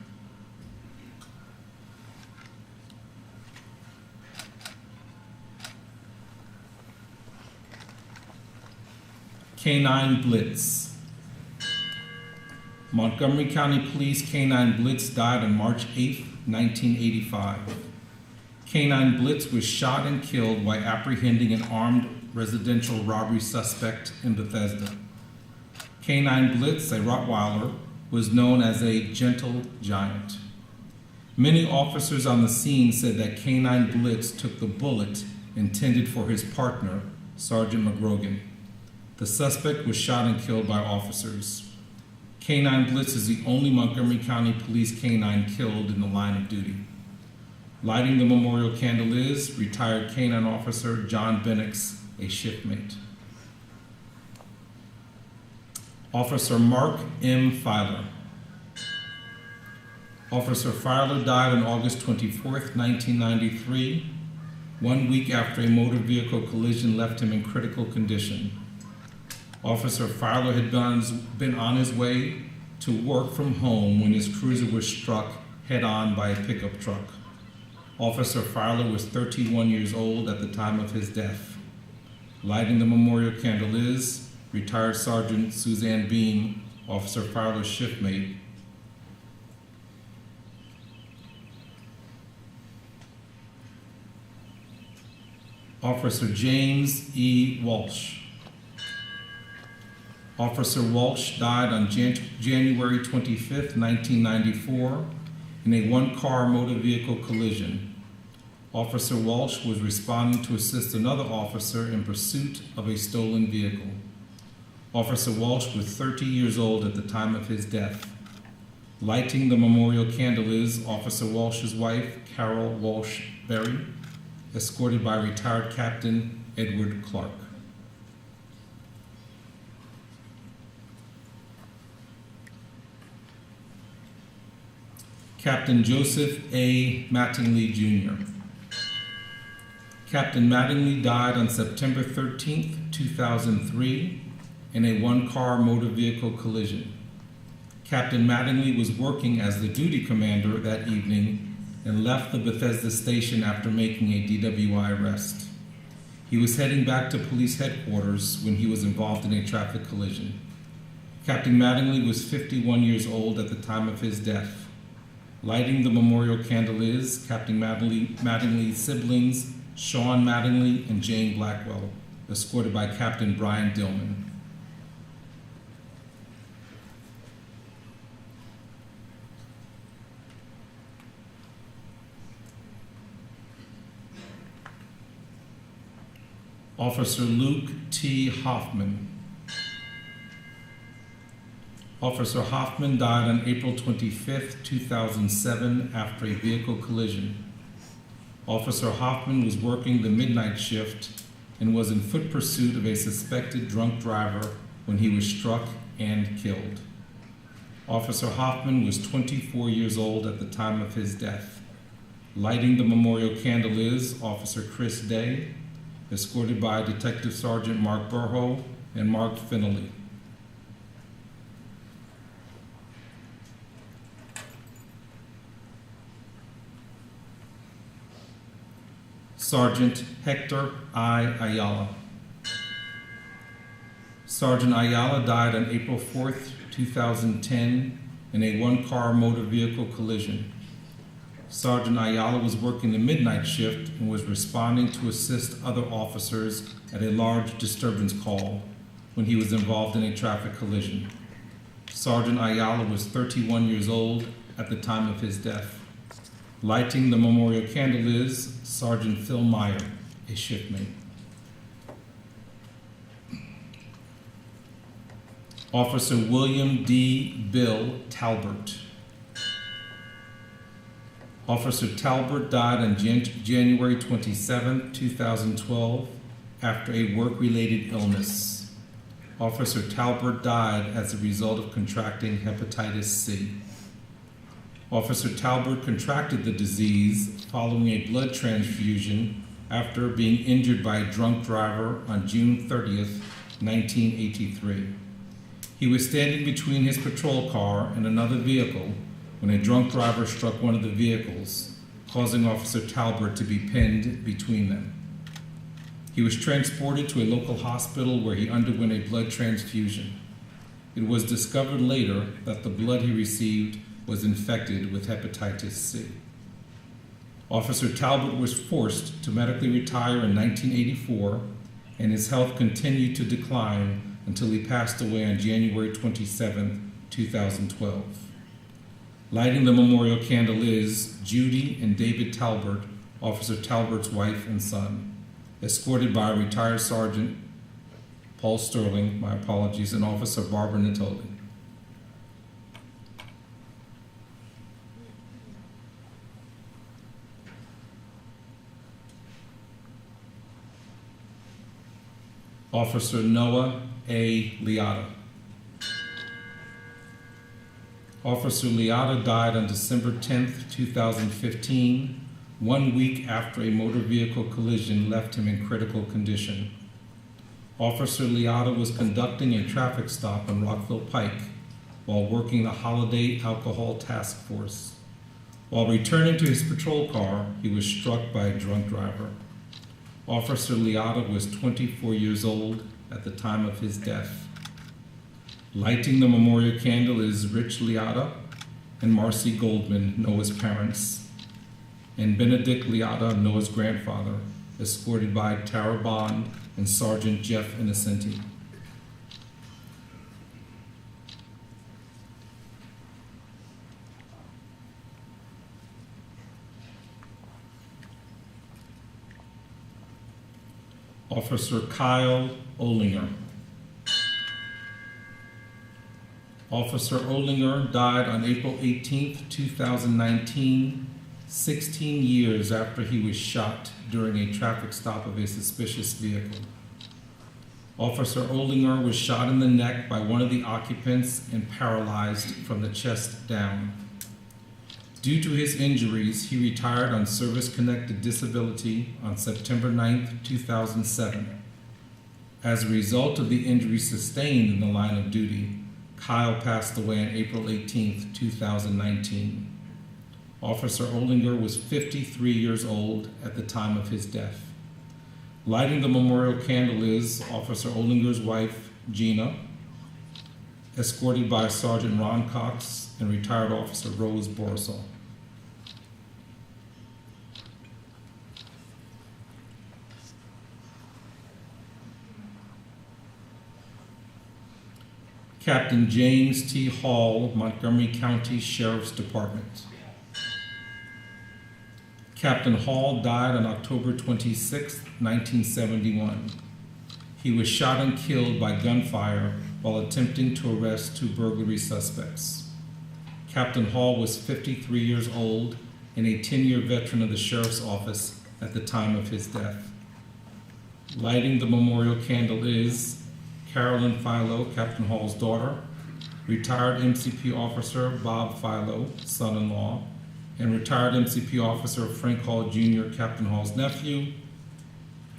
K-9 Blitz. Montgomery County Police K-9 Blitz died on March 8, 1985. K-9 Blitz was shot and killed while apprehending an armed residential robbery suspect in Bethesda. K-9 Blitz, a Rottweiler, was known as a gentle giant. Many officers on the scene said that K-9 Blitz took the bullet intended for his partner, Sergeant McGrogan. The suspect was shot and killed by officers. K-9 Blitz is the only Montgomery County Police K-9 killed in the line of duty. Lighting the memorial candle is retired K-9 officer John Benix, a shipmate. Officer Mark M. Filer. Officer Filer died on August 24, 1993, 1 week after a motor vehicle collision left him in critical condition. Officer Filer had been on his way to work from home when his cruiser was struck head-on by a pickup truck. Officer Filer was 31 years old at the time of his death. Lighting the memorial candle is retired Sergeant Suzanne Beam, Officer Filer's shiftmate. Officer James E. Walsh. Officer Walsh died on January 25, 1994, in a one-car motor vehicle collision. Officer Walsh was responding to assist another officer in pursuit of a stolen vehicle. Officer Walsh was 30 years old at the time of his death. Lighting the memorial candle is Officer Walsh's wife, Carol Walsh Berry, escorted by retired Captain Edward Clark. Captain Joseph A. Mattingly, Jr. Captain Mattingly died on September 13, 2003, in a one-car motor vehicle collision. Captain Mattingly was working as the duty commander that evening and left the Bethesda station after making a DWI arrest. He was heading back to police headquarters when he was involved in a traffic collision. Captain Mattingly was 51 years old at the time of his death. Lighting the memorial candle is Captain Mattingly's siblings, Sean Mattingly and Jane Blackwell, escorted by Captain Brian Dillman. Officer Luke T. Hoffman. Officer Hoffman died on April 25, 2007, after a vehicle collision. Officer Hoffman was working the midnight shift and was in foot pursuit of a suspected drunk driver when he was struck and killed. Officer Hoffman was 24 years old at the time of his death. Lighting the memorial candle is Officer Chris Day, escorted by Detective Sergeant Mark Burho and Mark Finley. Sergeant Hector I. Ayala. Sergeant Ayala died on April 4th, 2010 in a one-car motor vehicle collision. Sergeant Ayala was working the midnight shift and was responding to assist other officers at a large disturbance call when he was involved in a traffic collision. Sergeant Ayala was 31 years old at the time of his death. Lighting the memorial candle is Sergeant Phil Meyer, a shiftmate. Officer William D. Bill Talbert. Officer Talbert died on January 27, 2012, after a work-related illness. Officer Talbert died as a result of contracting hepatitis C. Officer Talbert contracted the disease following a blood transfusion after being injured by a drunk driver on June 30th, 1983. He was standing between his patrol car and another vehicle when a drunk driver struck one of the vehicles, causing Officer Talbert to be pinned between them. He was transported to a local hospital where he underwent a blood transfusion. It was discovered later that the blood he received was infected with hepatitis C. Officer Talbot was forced to medically retire in 1984, and his health continued to decline until he passed away on January 27, 2012. Lighting the memorial candle is Judy and David Talbert, Officer Talbert's wife and son, escorted by retired Sergeant Paul Sterling, my apologies, and Officer Barbara Natoli. Officer Noah A. Liotta. Officer Liotta died on December 10, 2015, 1 week after a motor vehicle collision left him in critical condition. Officer Liotta was conducting a traffic stop on Rockville Pike while working the Holiday Alcohol Task Force. While returning to his patrol car, he was struck by a drunk driver. Officer Liotta was 24 years old at the time of his death. Lighting the memorial candle is Rich Liotta and Marcy Goldman, Noah's parents, and Benedict Liotta, Noah's grandfather, escorted by Tara Bond and Sergeant Jeff Innocenti. Officer Kyle Olinger. Officer Olinger died on April 18, 2019, 16 years after he was shot during a traffic stop of a suspicious vehicle. Officer Olinger was shot in the neck by one of the occupants and paralyzed from the chest down. Due to his injuries, he retired on service-connected disability on September 9, 2007. As a result of the injuries sustained in the line of duty, Kyle passed away on April 18, 2019. Officer Olinger was 53 years old at the time of his death. Lighting the memorial candle is Officer Olinger's wife, Gina, escorted by Sergeant Ron Cox and retired Officer Rose Borisall. Captain James T. Hall, Montgomery County Sheriff's Department. Captain Hall died on October 26, 1971. He was shot and killed by gunfire while attempting to arrest 2 burglary suspects. Captain Hall was 53 years old and a 10-year veteran of the Sheriff's Office at the time of his death. Lighting the memorial candle is Carolyn Philo, Captain Hall's daughter, retired MCP officer Bob Philo, son-in-law, and retired MCP officer Frank Hall Jr., Captain Hall's nephew,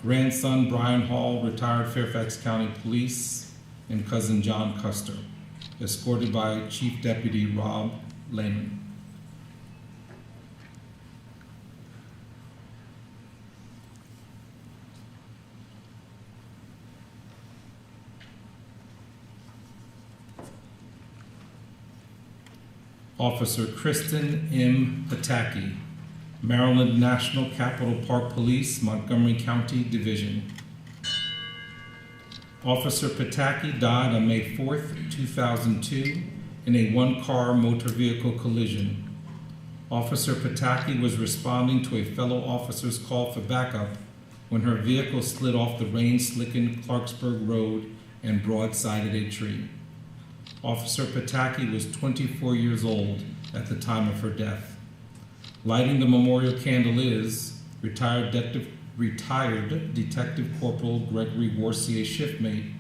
grandson Brian Hall, retired Fairfax County Police, and cousin John Custer, escorted by Chief Deputy Rob Lehman. Officer Kristen M. Pataki, Maryland National Capital Park Police, Montgomery County Division. Officer Pataki died on May 4th, 2002 in a one-car motor vehicle collision. Officer Pataki was responding to a fellow officer's call for backup when her vehicle slid off the rain-slickened Clarksburg Road and broadsided a tree. Officer Pataki was 24 years old at the time of her death. Lighting the memorial candle is retired Detective Corporal Gregory Warcier, shiftmate,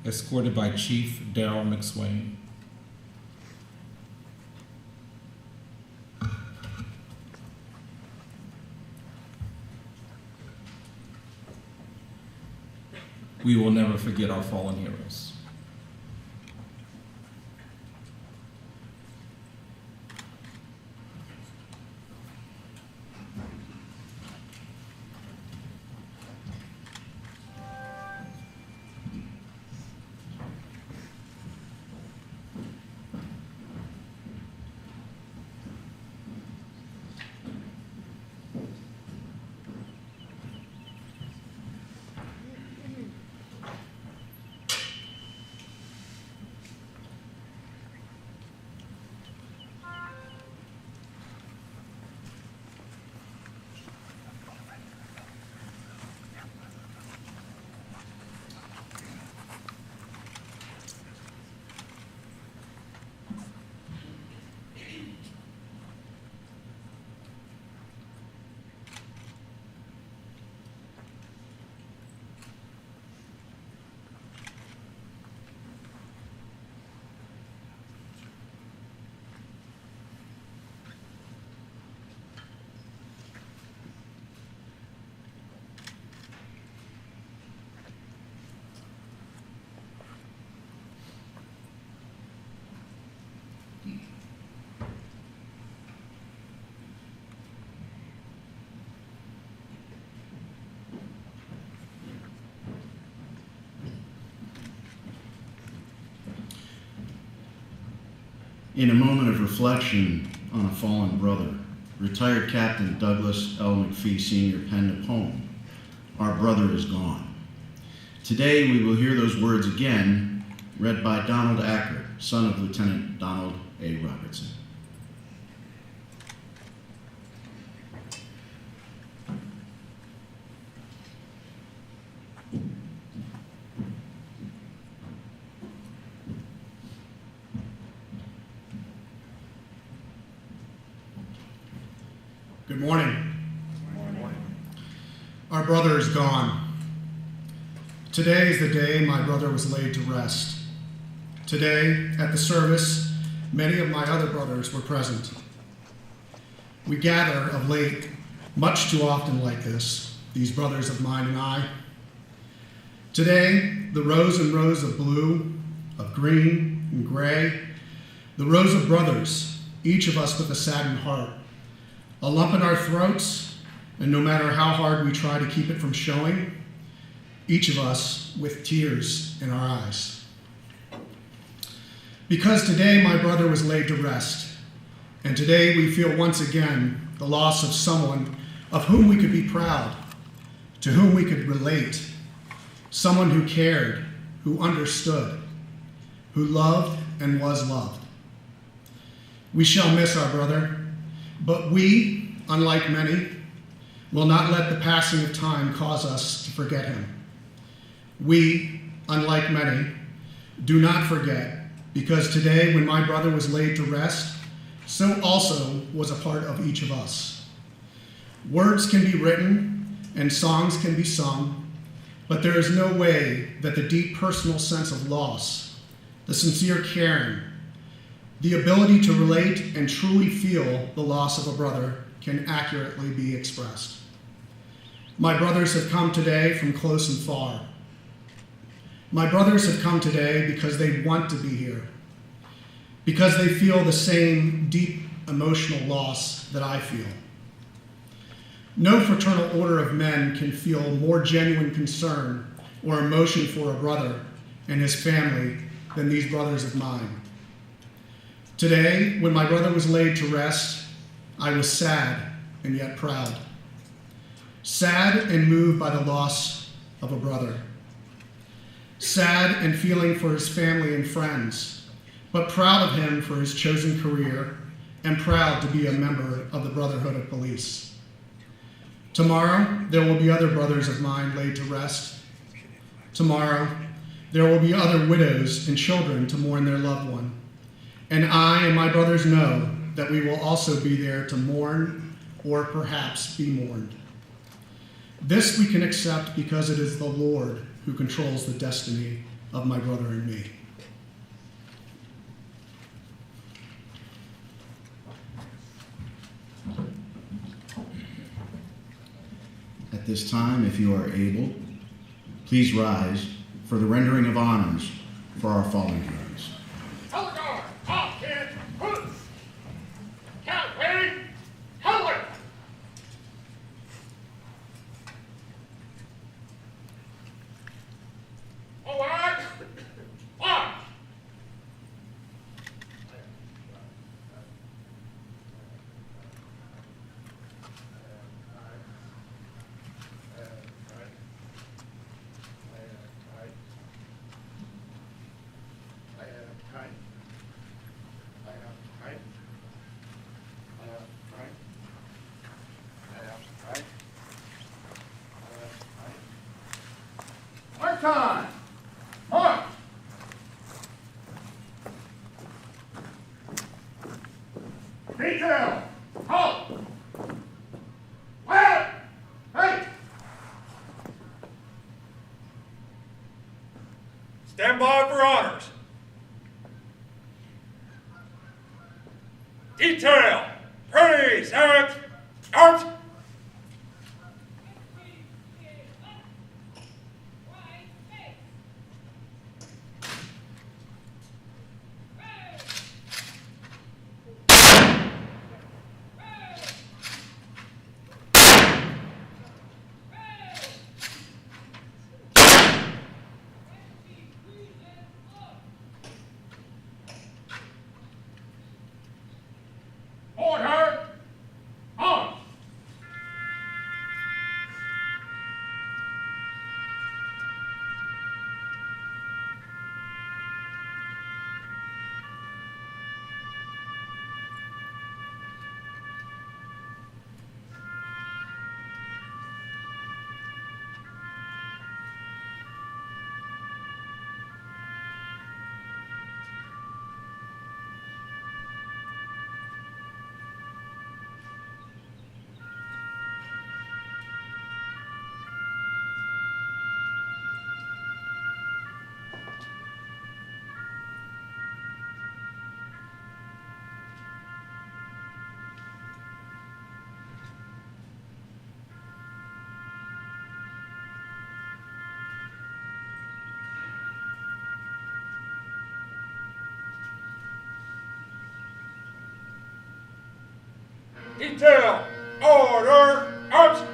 escorted by Chief Darrell McSwain. We will never forget our fallen heroes. In a moment of reflection on a fallen brother, retired Captain Douglas L. McPhee Sr. penned a poem, "Our Brother is Gone." Today we will hear those words again, read by Donald Acker, son of Lieutenant Donald A. Robertson. Good morning. Our brother is gone. Today is the day my brother was laid to rest. Today, at the service, many of my other brothers were present. We gather of late, much too often like this, these brothers of mine and I. Today, the rows and rows of blue, of green and gray, the rows of brothers, each of us with a saddened heart, a lump in our throats, and no matter how hard we try to keep it from showing, each of us with tears in our eyes. Because today my brother was laid to rest, and today we feel once again the loss of someone of whom we could be proud, to whom we could relate, someone who cared, who understood, who loved and was loved. We shall miss our brother, but we, unlike many, will not let the passing of time cause us to forget him. We, unlike many, do not forget, because today when my brother was laid to rest, so also was a part of each of us. Words can be written and songs can be sung, but there is no way that the deep personal sense of loss, the sincere caring, the ability to relate and truly feel the loss of a brother can accurately be expressed. My brothers have come today from close and far. My brothers have come today because they want to be here, because they feel the same deep emotional loss that I feel. No fraternal order of men can feel more genuine concern or emotion for a brother and his family than these brothers of mine. Today, when my brother was laid to rest, I was sad and yet proud. Sad and moved by the loss of a brother. Sad and feeling for his family and friends, but proud of him for his chosen career and proud to be a member of the Brotherhood of Police. Tomorrow, there will be other brothers of mine laid to rest. Tomorrow, there will be other widows and children to mourn their loved one. And I and my brothers know that we will also be there to mourn or perhaps be mourned. This we can accept because it is the Lord who controls the destiny of my brother and me. At this time, if you are able, please rise for the rendering of honors for our fallen heroes. Heligar, Hopkins, Hoots, Campaign, Heller. Forward, march. March on! March! Detail! Halt! Well! Hey! Stand by for honors. Detail! Praise! Out! Out! Order! On! Detail! Order! Out!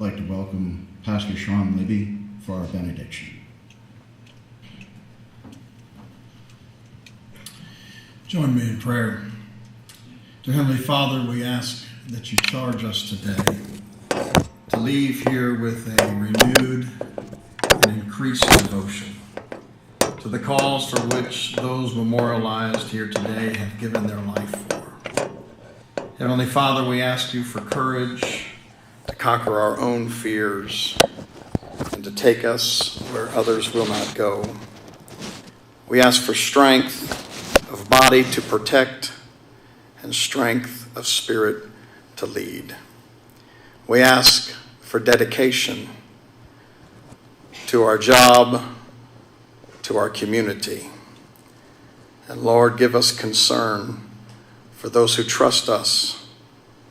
I'd like to welcome Pastor Sean Libby for our benediction. Join me in prayer. Dear Heavenly Father, we ask that you charge us today to leave here with a renewed and increased devotion to the cause for which those memorialized here today have given their life for. Heavenly Father, we ask you for courage to conquer our own fears and to take us where others will not go. We ask for strength of body to protect and strength of spirit to lead. We ask for dedication to our job, to our community. And Lord, give us concern for those who trust us,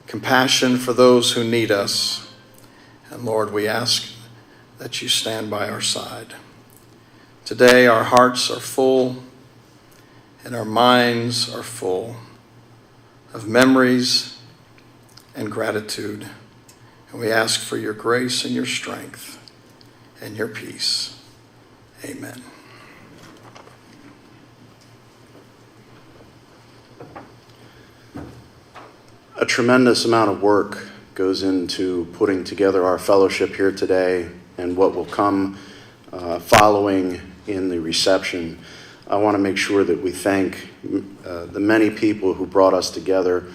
compassion for those who need us. And Lord, we ask that you stand by our side. Today, our hearts are full and our minds are full of memories and gratitude. And we ask for your grace and your strength and your peace. Amen. A tremendous amount of work goes into putting together our fellowship here today and what will come following in the reception. I want to make sure that we thank the many people who brought us together,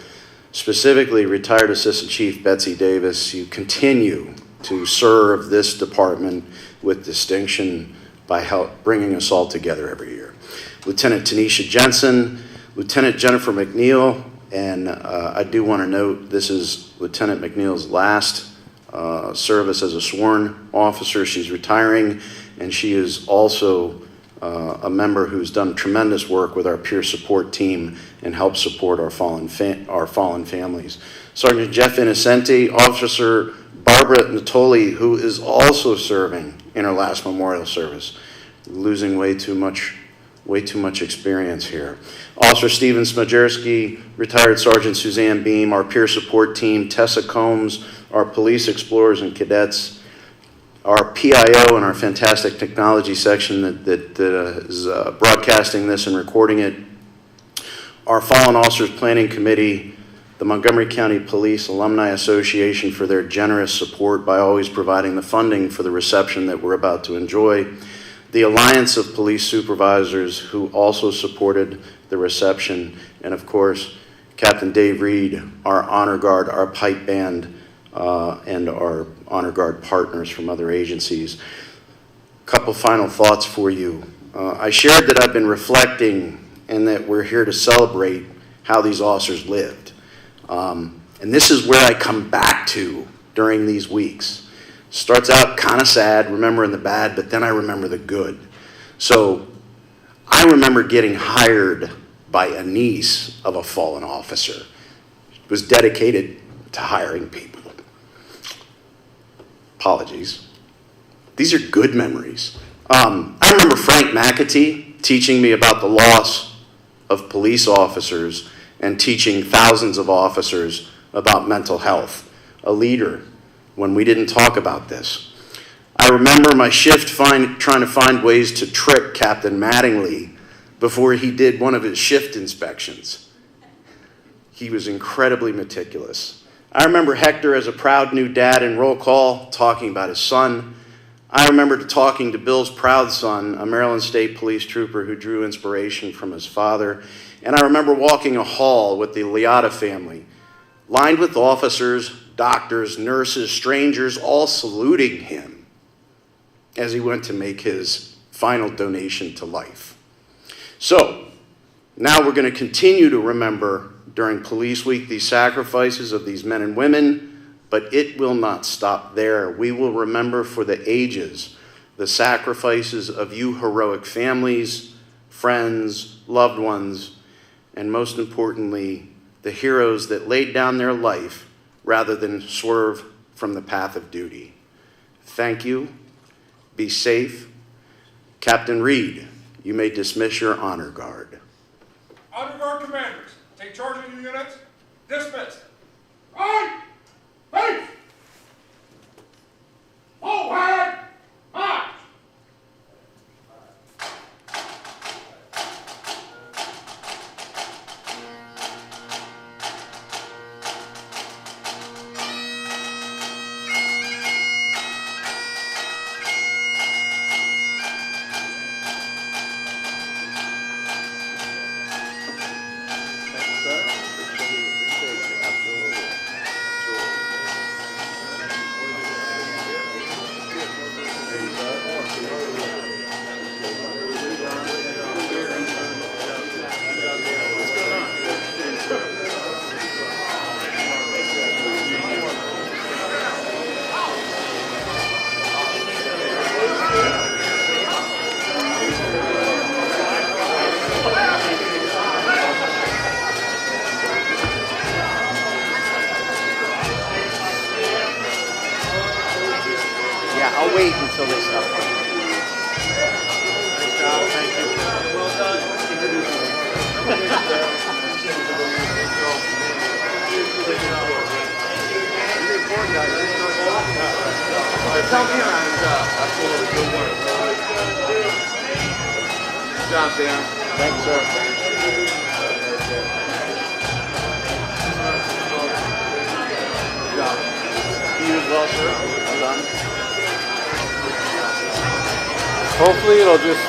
specifically retired Assistant Chief Betsy Davis. You continue to serve this department with distinction by bringing us all together every year. Lieutenant Tanisha Jensen, Lieutenant Jennifer McNeil, and I do want to note this is Lieutenant McNeil's last service as a sworn officer. She's retiring, and she is also a member who's done tremendous work with our peer support team and helped support our fallen families. Sergeant Jeff Innocenti, Officer Barbara Natoli, who is also serving in her last memorial service, losing way too much experience here. Officer Steven Smajerski, retired Sergeant Suzanne Beam, our peer support team, Tessa Combs, our police explorers and cadets, our PIO and our fantastic technology section that is broadcasting this and recording it, our Fallen Officers Planning Committee, the Montgomery County Police Alumni Association for their generous support by always providing the funding for the reception that we're about to enjoy, the Alliance of Police Supervisors who also supported the reception, and of course, Captain Dave Reed, our honor guard, our pipe band, and our honor guard partners from other agencies. A couple final thoughts for you. I shared that I've been reflecting and that we're here to celebrate how these officers lived. And this is where I come back to during these weeks. Starts out kind of sad, remembering the bad, but then I remember the good. So I remember getting hired by a niece of a fallen officer. It was dedicated to hiring people. Apologies. These are good memories. I remember Frank McAtee teaching me about the loss of police officers and teaching thousands of officers about mental health. A leader when we didn't talk about this. I remember my shift trying to find ways to trick Captain Mattingly before he did one of his shift inspections. He was incredibly meticulous. I remember Hector as a proud new dad in roll call talking about his son. I remember talking to Bill's proud son, a Maryland State Police trooper who drew inspiration from his father. And I remember walking a hall with the Liotta family, lined with officers, doctors, nurses, strangers, all saluting him as he went to make his final donation to life. So, now we're going to continue to remember during Police Week these sacrifices of these men and women, but it will not stop there. We will remember for the ages the sacrifices of you heroic families, friends, loved ones, and most importantly, the heroes that laid down their life rather than swerve from the path of duty. Thank you. Be safe. Captain Reed, you may dismiss your honor guard. Honor Guard commanders, take charge of your units. Dismissed. Right! Face! Tell me around the job. That's a little good work. Good job, Dan. Thanks, sir. Good job. You as well, sir. Well done. Hopefully it'll just...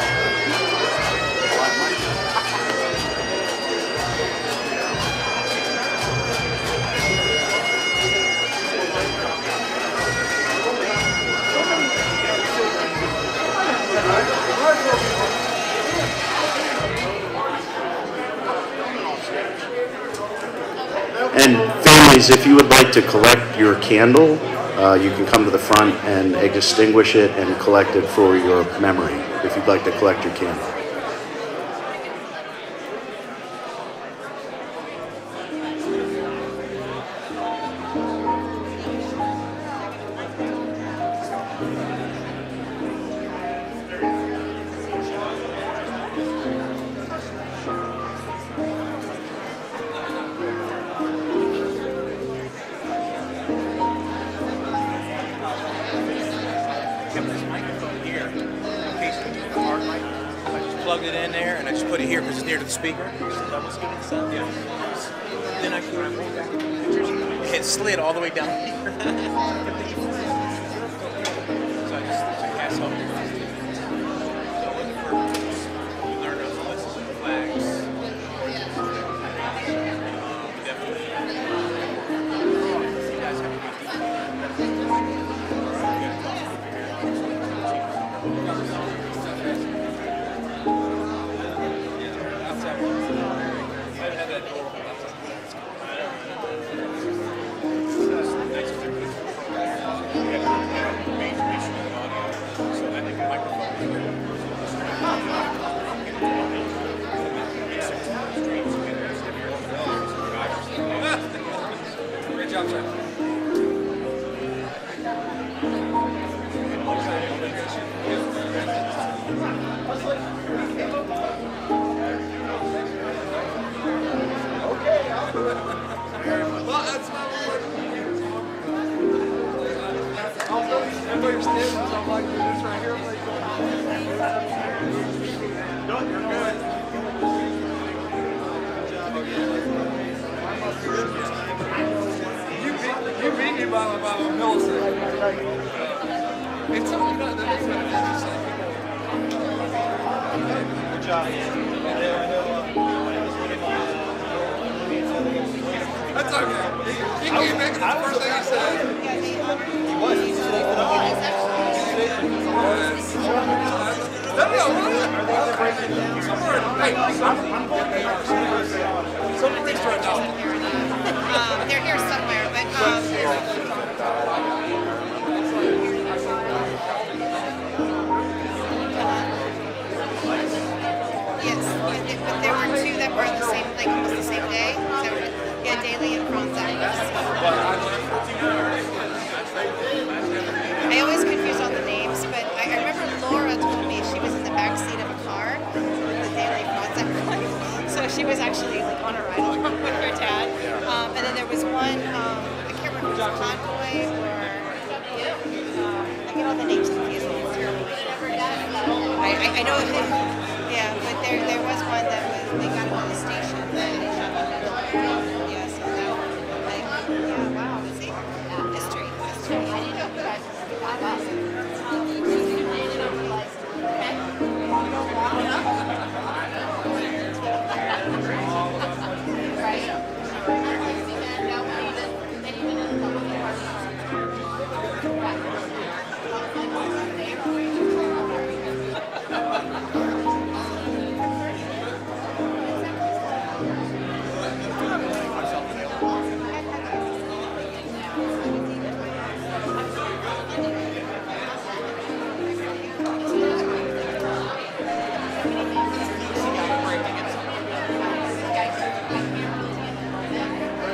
And families, if you would like to collect your candle, you can come to the front and extinguish it and collect it for your memory, if you'd like to collect your candle. Plugged it in there, and I just put it here because it's near to the speaker. Yeah. Then I it slid all the way down here. So I just cast off. You learn those lessons and flags. Definitely. You guys have Great job, sir. Well, that's not what everybody stands, so I'm like, this right here, I'm like, no, you're good. You beat me by a millisecond. It's something that is going to good job. That's okay. He came back and the first thing he said. He was. No, somewhere. Hey, somebody's right now. They're here somewhere, but yes, but there were two that were on the same, like almost the same day. So yeah, Daly and Frontex. I always confuse all the names, but I remember Laura told me she was in the back seat of a car with the Daly Frontex one. So she was actually like on a ride along with her dad. And then there was one, I can't remember if it was Convoy or, I get all the names confused. It's terrible. I know it, yeah, but there was one that was, they got it on the station.